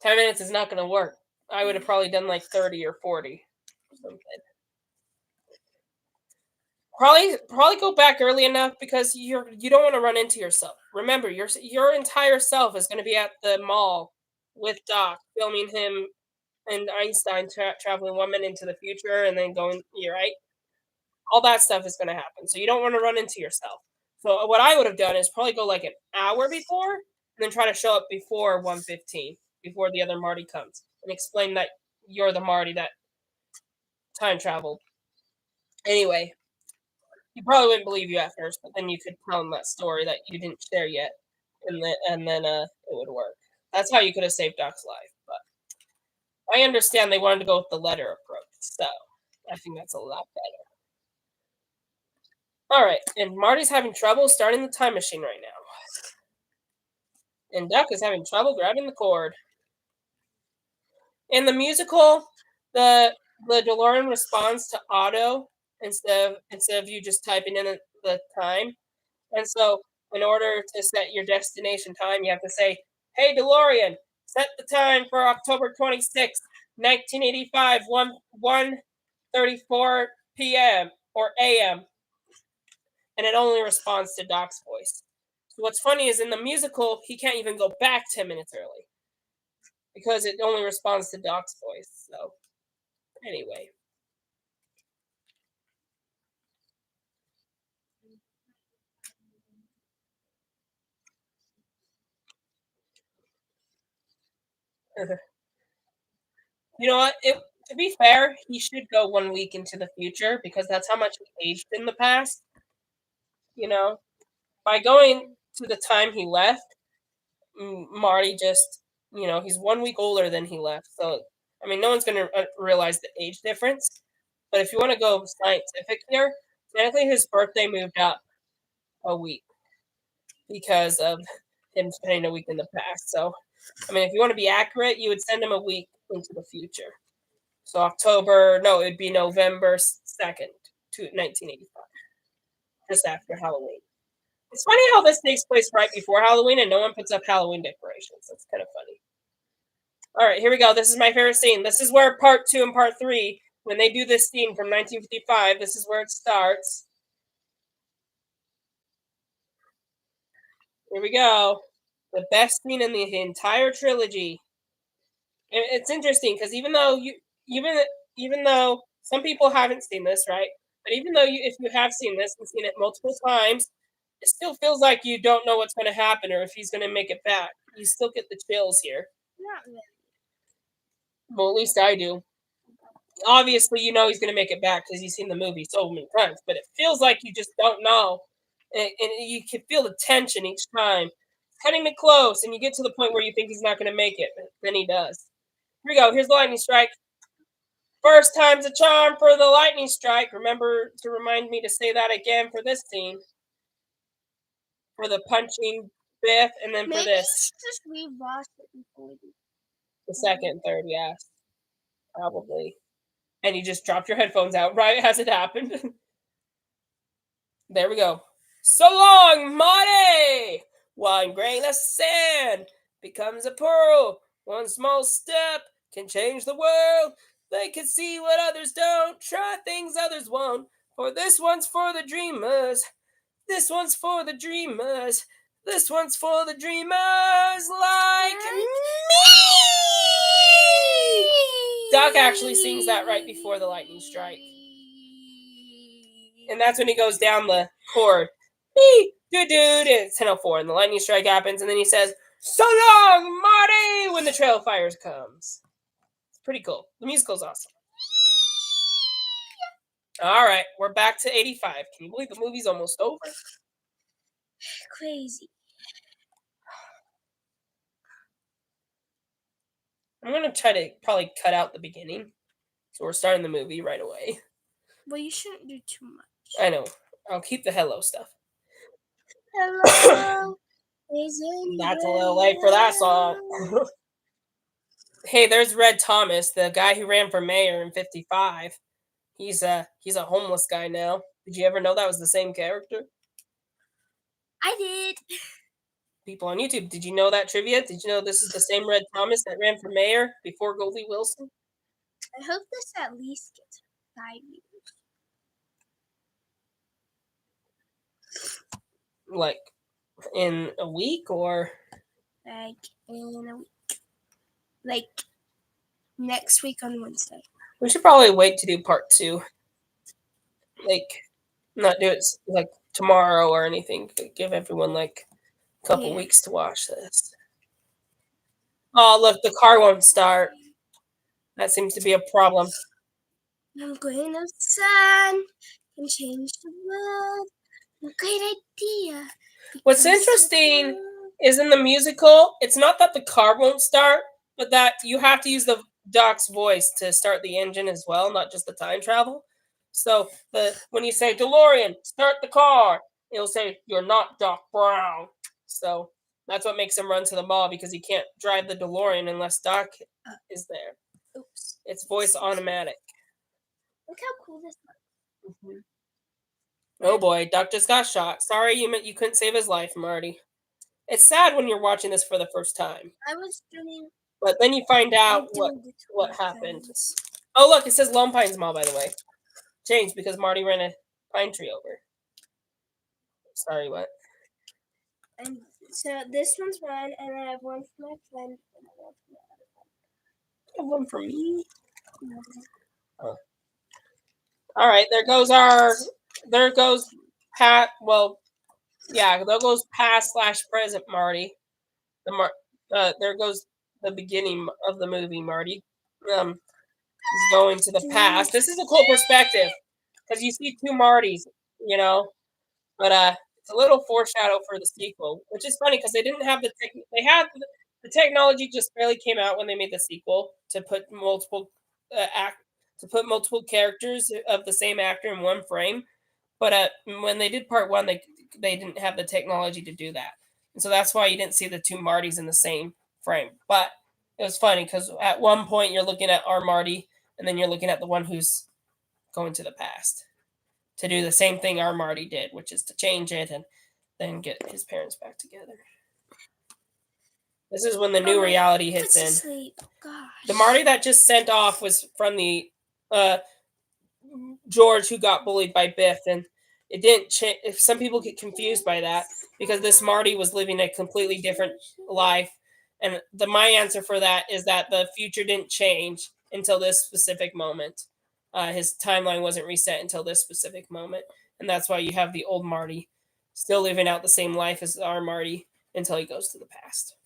10 minutes is not going to work. I would have probably done like 30 or 40 or something. Probably go back early enough because you don't want to run into yourself. Remember, your entire self is going to be at the mall with Doc, filming him and Einstein traveling 1 minute into the future and then going, you're right. All that stuff is going to happen. So you don't want to run into yourself. So what I would have done is probably go like an hour before and then try to show up before 1:15, before the other Marty comes, and explain that you're the Marty that time traveled. Anyway, he probably wouldn't believe you at first, but then you could tell him that story that you didn't share yet, and then it would work. That's how you could have saved Doc's life. But I understand they wanted to go with the letter approach, so I think that's a lot better. All right, and Marty's having trouble starting the time machine right now. And Duck is having trouble grabbing the cord. In the musical, the DeLorean responds to auto instead of you just typing in the time. And so in order to set your destination time, you have to say, "Hey DeLorean, set the time for October 26th, 1985, 1:34 p.m. or a.m." And it only responds to Doc's voice. So what's funny is in the musical, he can't even go back 10 minutes early because it only responds to Doc's voice. So anyway. You know what? To be fair, he should go 1 week into the future because that's how much he aged in the past. You know, by going to the time he left, Marty just, he's 1 week older than he left. So, I mean, no one's going to realize the age difference. But if you want to go scientific here, technically his birthday moved up a week because of him spending a week in the past. So, I mean, if you want to be accurate, you would send him a week into the future. So it would be November 2nd, 1985, just after Halloween. It's funny how this takes place right before Halloween and no one puts up Halloween decorations. That's kind of funny. All right, here we go. This is my favorite scene. This is where part 2 and part 3, when they do this scene from 1955, this is where it starts. Here we go. The best scene in the entire trilogy. And it's interesting because even though some people haven't seen this, right? But even though if you have seen this and seen it multiple times, it still feels like you don't know what's going to happen or if he's going to make it back. You still get the chills here. Not really. Well, at least I do. Obviously, you know he's going to make it back because you've seen the movie so many times, but it feels like you just don't know. And you can feel the tension each time. It's cutting it close, and you get to the point where you think he's not going to make it, but then he does. Here we go. Here's the lightning strike. First time's a charm for the lightning strike. Remember to remind me to say that again for this scene. For the punching Biff, and then for this. Just rewatch it before we do. The second and third, yes. Probably. And you just dropped your headphones out right as it happened. There we go. So long, Marty! One grain of sand becomes a pearl. One small step can change the world. They can see what others don't. Try things others won't. For this one's for the dreamers. This one's for the dreamers. This one's for the dreamers like me! Doc actually sings that right before the lightning strike. And that's when he goes down the chord. It's 10:04, and the lightning strike happens, and then he says, "So long, Marty!" when the trail of fires comes. It's pretty cool. The musical's awesome. All right, we're back to 85. Can you believe the movie's almost over? Crazy. I'm going to try to probably cut out the beginning. So we're starting the movie right away. Well, you shouldn't do too much. I know. I'll keep the hello stuff. Hello. That's a little late for that song. Hey, there's Red Thomas, the guy who ran for mayor in 55. He's a homeless guy now. Did you ever know that was the same character? I did. People on YouTube, did you know that trivia? Did you know this is the same Red Thomas that ran for mayor before Goldie Wilson? I hope this at least gets 5 years. Like in a week or? Like in a week. Like next week on Wednesday. We should probably wait to do part 2. Like, not do it like tomorrow or anything. Give everyone like a couple weeks to watch this. Oh, look, the car won't start. That seems to be a problem. I'm going outside and change the world. A great idea. What's interesting is in the musical, it's not that the car won't start, but that you have to use the Doc's voice to start the engine as well, not just the time travel. So when you say DeLorean, start the car, it'll say you're not Doc Brown. So that's what makes him run to the mall because he can't drive the DeLorean unless Doc is there. Oops. It's voice automatic. Look how cool this looks. Mm-hmm. Oh boy, Doc just got shot. Sorry you couldn't save his life, Marty. It's sad when you're watching this for the first time. I was doing. But then you find out what happened. Oh look, it says Lone Pines Mall, by the way. Changed because Marty ran a pine tree over. Sorry, what? And so this one's mine, and I have one for my friend, and I have one for my other friend. I have one for me. Mm-hmm. Oh. All right, there goes Pat. Well, yeah, there goes past/present Marty. There goes the beginning of the movie, Marty. He's going to the past. This is a cool perspective because you see 2 Martys, you know. But it's a little foreshadow for the sequel, which is funny because they didn't have the technology just barely came out when they made the sequel to put multiple to put multiple characters of the same actor in one frame. But when they did part one, they didn't have the technology to do that, and so that's why you didn't see the two Martys in the same frame. But it was funny because at one point you're looking at our Marty, and then you're looking at the one who's going to the past to do the same thing our Marty did, which is to change it and then get his parents back together. This is when the new reality hits in. Sleep. Gosh. The Marty that just sent off was from the George who got bullied by Biff, and it didn't change. If some people get confused by that, because this Marty was living a completely different life, and my answer for that is that the future didn't change until this specific moment. His timeline wasn't reset until this specific moment, and that's why you have the old Marty still living out the same life as our Marty until he goes to the past.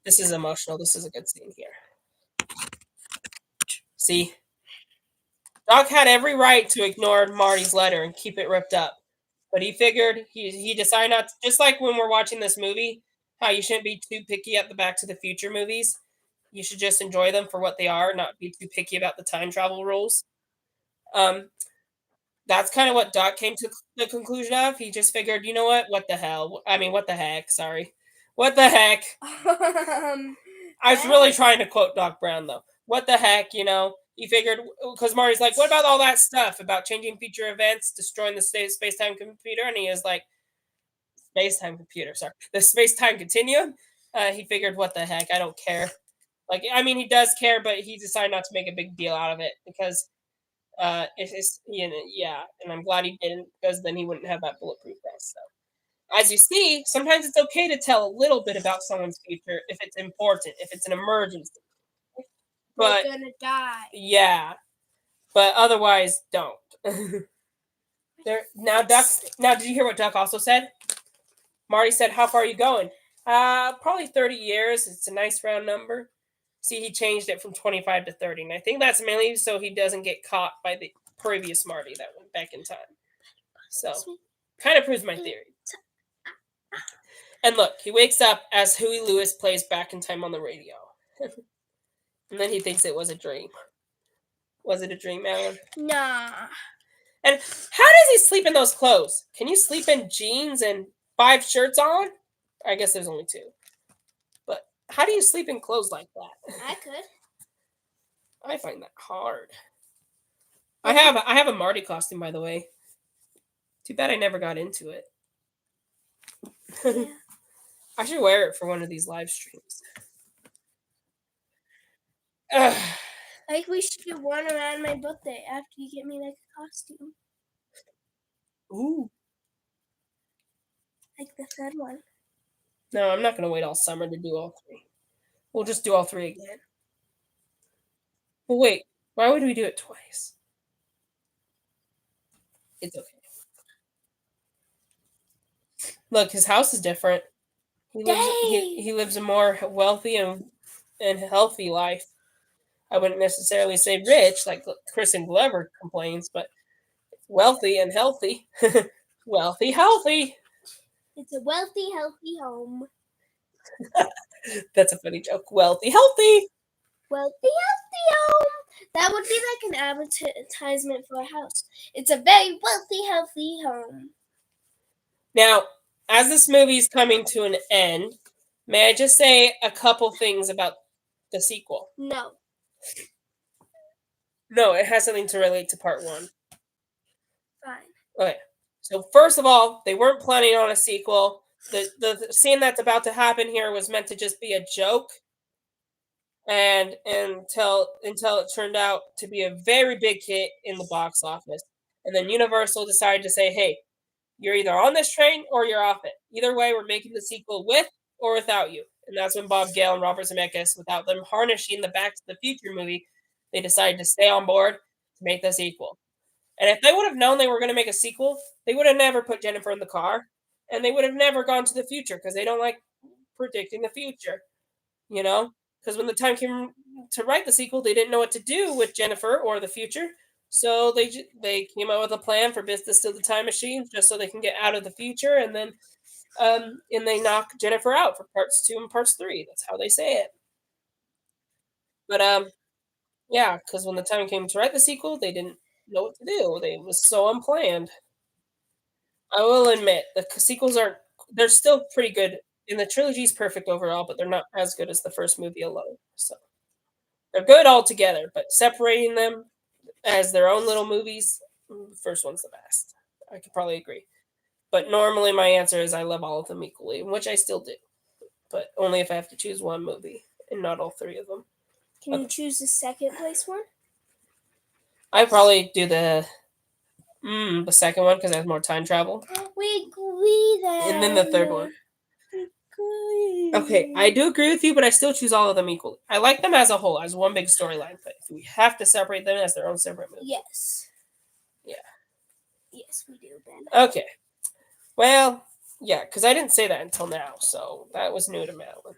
This is emotional. This is a good scene here. See, Doc had every right to ignore Marty's letter and keep it ripped up, but he figured he decided not to, just like when we're watching this movie, how you shouldn't be too picky at the Back to the Future movies. You should just enjoy them for what they are, not be too picky about the time travel rules. That's kind of what Doc came to the conclusion of. He just figured, you know what the hell? I mean, what the heck? Sorry. What the heck? I was really trying to quote Doc Brown, though. What the heck, He figured, because Marty's like, what about all that stuff about changing future events, destroying the space-time computer? And he is like, space-time computer, sorry. The space-time continuum? He figured, what the heck? I don't care. Like, I mean, he does care, but he decided not to make a big deal out of it because it's yeah, and I'm glad he didn't, because then he wouldn't have that bulletproof vest. So, as you see, sometimes it's okay to tell a little bit about someone's future if it's important, if it's an emergency. But they're gonna die. Yeah, but otherwise, don't. Now, Duck. Now, did you hear what Duck also said? Marty said, "How far are you going?" Probably 30 years. It's a nice round number. See, he changed it from 25 to 30, and I think that's mainly so he doesn't get caught by the previous Marty that went back in time. So, kind of proves my theory. And look, he wakes up as Huey Lewis plays Back in Time on the radio. And then he thinks it was a dream. Was it a dream, Alan? Nah. And how does he sleep in those clothes? Can you sleep in jeans and 5 shirts on? I guess there's only 2. But how do you sleep in clothes like that? I could. I find that hard. I have a Marty costume, by the way. Too bad I never got into it. Yeah. I should wear it for one of these live streams. Like, we should do one around my birthday after you get me like a costume. Ooh. Like the third one. No, I'm not gonna wait all summer to do all 3. We'll just do all 3 again. Well, wait. Why would we do it twice? It's okay. Look, his house is different. He lives a more wealthy and healthy life. I wouldn't necessarily say rich, like Kristen Glover complains, but wealthy and healthy. Wealthy, healthy. It's a wealthy, healthy home. That's a funny joke. Wealthy, healthy. Wealthy, healthy home. That would be like an advertisement for a house. It's a very wealthy, healthy home. Now, as this movie is coming to an end, may I just say a couple things about the sequel? No. No, it has something to relate to part 1. Fine. Okay. So first of all, they weren't planning on a sequel. The scene that's about to happen here was meant to just be a joke. And until it turned out to be a very big hit in the box office. And then Universal decided to say, hey, you're either on this train or you're off it. Either way, we're making the sequel with or without you. And that's when Bob Gale and Robert Zemeckis, without them harnessing the Back to the Future movie, they decided to stay on board to make the sequel. And if they would have known they were going to make a sequel, they would have never put Jennifer in the car. And they would have never gone to the future because they don't like predicting the future. Because when the time came to write the sequel, they didn't know what to do with Jennifer or the future. So they came up with a plan for Biz to steal the time machine just so they can get out of the future. And then they knock Jennifer out for parts 2 and parts 3. That's how they say it. But yeah, because when the time came to write the sequel, they didn't know what to do. It was so unplanned. I will admit the sequels are they're still pretty good, and the trilogy is perfect overall, but they're not as good as the first movie alone. So they're good all together, but separating them as their own little movies, the first one's the best. I could probably agree. But normally my answer is I love all of them equally, which I still do, but only if I have to choose one movie and not all three of them. Can you choose the second place one? I probably do the second one because it has more time travel. We agree then. And then the third one. Okay, I do agree with you, but I still choose all of them equally. I like them as a whole, as one big storyline, but if we have to separate them as their own separate movies. Yes. Yeah. Yes, we do, Ben. Okay. Well, yeah, because I didn't say that until now, so that was new to Madeline.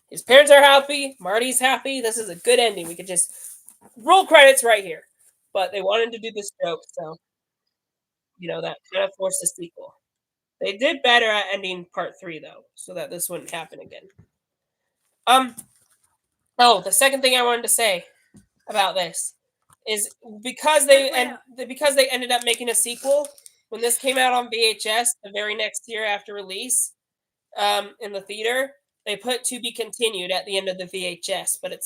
His parents are happy. Marty's happy. This is a good ending. We could just roll credits right here. But they wanted to do this joke, so that kind of forced a sequel. They did better at ending part 3 though, so that this wouldn't happen again. The second thing I wanted to say about this is because they ended up making a sequel when this came out on VHS the very next year after release, in the theater, they put "to be continued" at the end of the VHS, but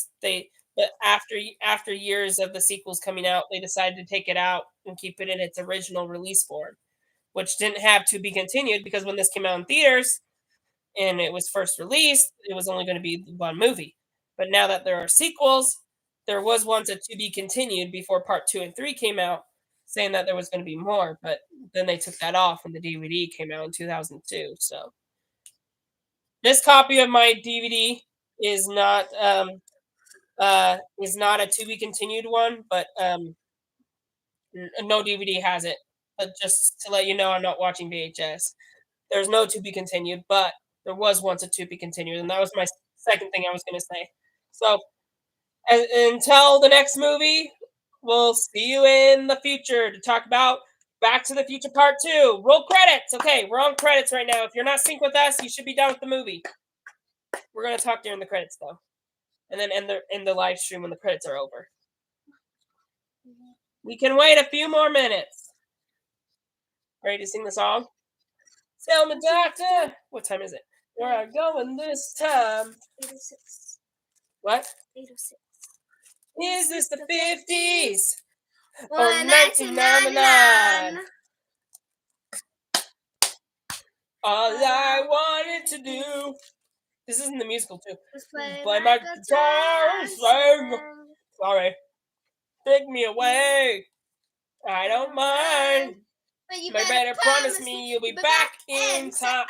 after years of the sequels coming out, they decided to take it out and keep it in its original release form, which didn't have "to be continued" because when this came out in theaters and it was first released, it was only going to be one movie. But now that there are sequels, there was once a "to be continued" before part 2 and 3 came out, saying that there was going to be more, but then they took that off when the DVD came out in 2002. So this copy of my DVD is not a "to be continued" one, but no DVD has it. But just to let you know, I'm not watching VHS. There's no "to be continued," but there was once a "to be continued," and that was my second thing I was going to say. So until the next movie, we'll see you in the future to talk about Back to the Future Part 2. Roll credits. Okay, we're on credits right now. If you're not synced with us, you should be done with the movie. We're going to talk during the credits, though. And then end the live stream when the credits are over. We can wait a few more minutes. Ready to sing the song? Tell me, doctor. What time is it? Where are you going this time? 8:06. What? 8:06. Is this the 50s? Or 1999? All I wanted to do. This isn't the musical, too. Play my guitar and sing. Sorry. Take me away. I don't mind. But you better promise me you'll be back in time.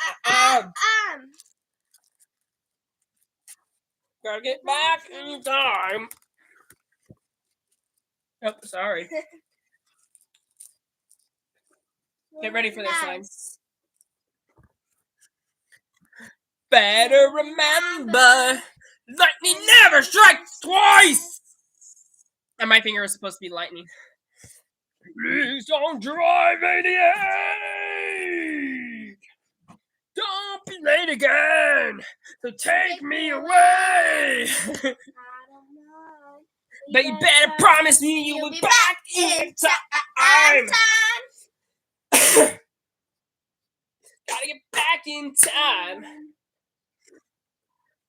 Gotta get back in time. Oh, sorry. Get ready for this line. Better remember, lightning never strikes twice. And my finger was supposed to be lightning. Please don't drive 88. Don't be late again. So take me away. But you better promise me you'll be back in time. Gotta get back in time.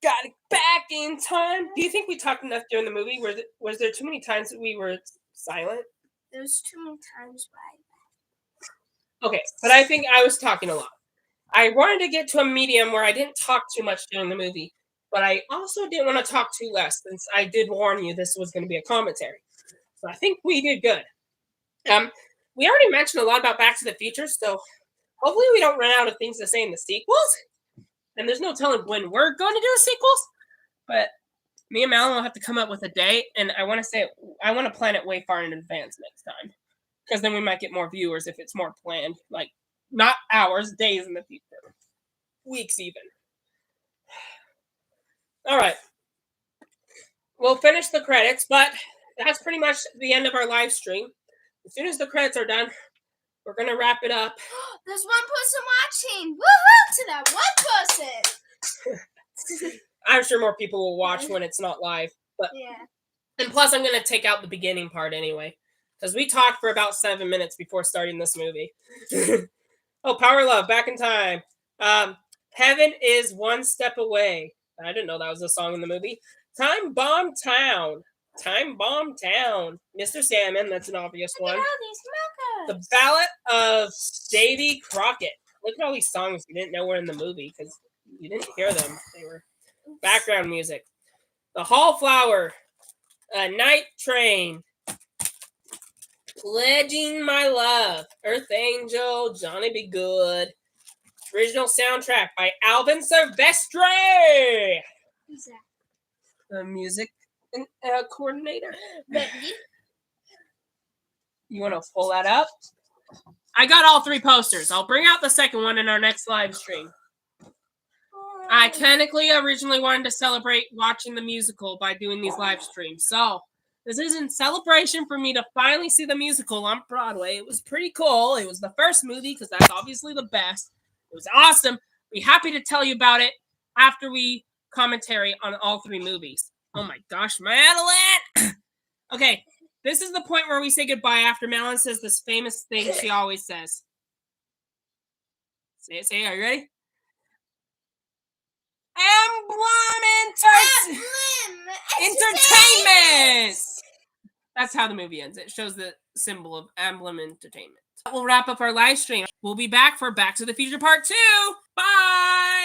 Gotta get back in time. Do you think we talked enough during the movie? Was there too many times that we were silent? There's too many times why. Okay, but I think I was talking a lot. I wanted to get to a medium where I didn't talk too much during the movie, but I also didn't want to talk too less since I did warn you this was going to be a commentary. So I think we did good. We already mentioned a lot about Back to the Future, so hopefully we don't run out of things to say in the sequels. And there's no telling when we're going to do the sequels, but me and Malin will have to come up with a date, and I want to plan it way far in advance next time, because then we might get more viewers if it's more planned, like not hours, days in the future, weeks even. All right, we'll finish the credits, but that's pretty much the end of our live stream. As soon as the credits are done, we're gonna wrap it up. There's one person watching. Woohoo to that one person. I'm sure more people will watch when it's not live. Yeah. And plus, I'm going to take out the beginning part anyway. Because we talked for about 7 minutes before starting this movie. Oh, Power Love, Back in Time. Heaven is One Step Away. I didn't know that was a song in the movie. Time Bomb Town. Time Bomb Town. Mr. Salmon, that's an obvious one. The Ballad of Davy Crockett. Look at all these songs you didn't know were in the movie because you didn't hear them. They were background music. The Hallflower. Night Train. Pledging My Love. Earth Angel. Johnny Be Good. Original soundtrack by Alvin Silvestri. Who's that? The music coordinator. Bendy. You want to pull that up? I got all 3 posters. I'll bring out the second one in our next live stream. I technically originally wanted to celebrate watching the musical by doing these live streams. So this is in celebration for me to finally see the musical on Broadway. It was pretty cool. It was the first movie because that's obviously the best. It was awesome. We're happy to tell you about it after we commentary on all 3 movies. Oh my gosh, Madeline! Okay, this is the point where we say goodbye after Madeline says this famous thing she always says. Say it, are you ready? Entertainment! That's how the movie ends. It shows the symbol of Emblem Entertainment. We'll wrap up our live stream. We'll be back for Back to the Future Part 2. Bye!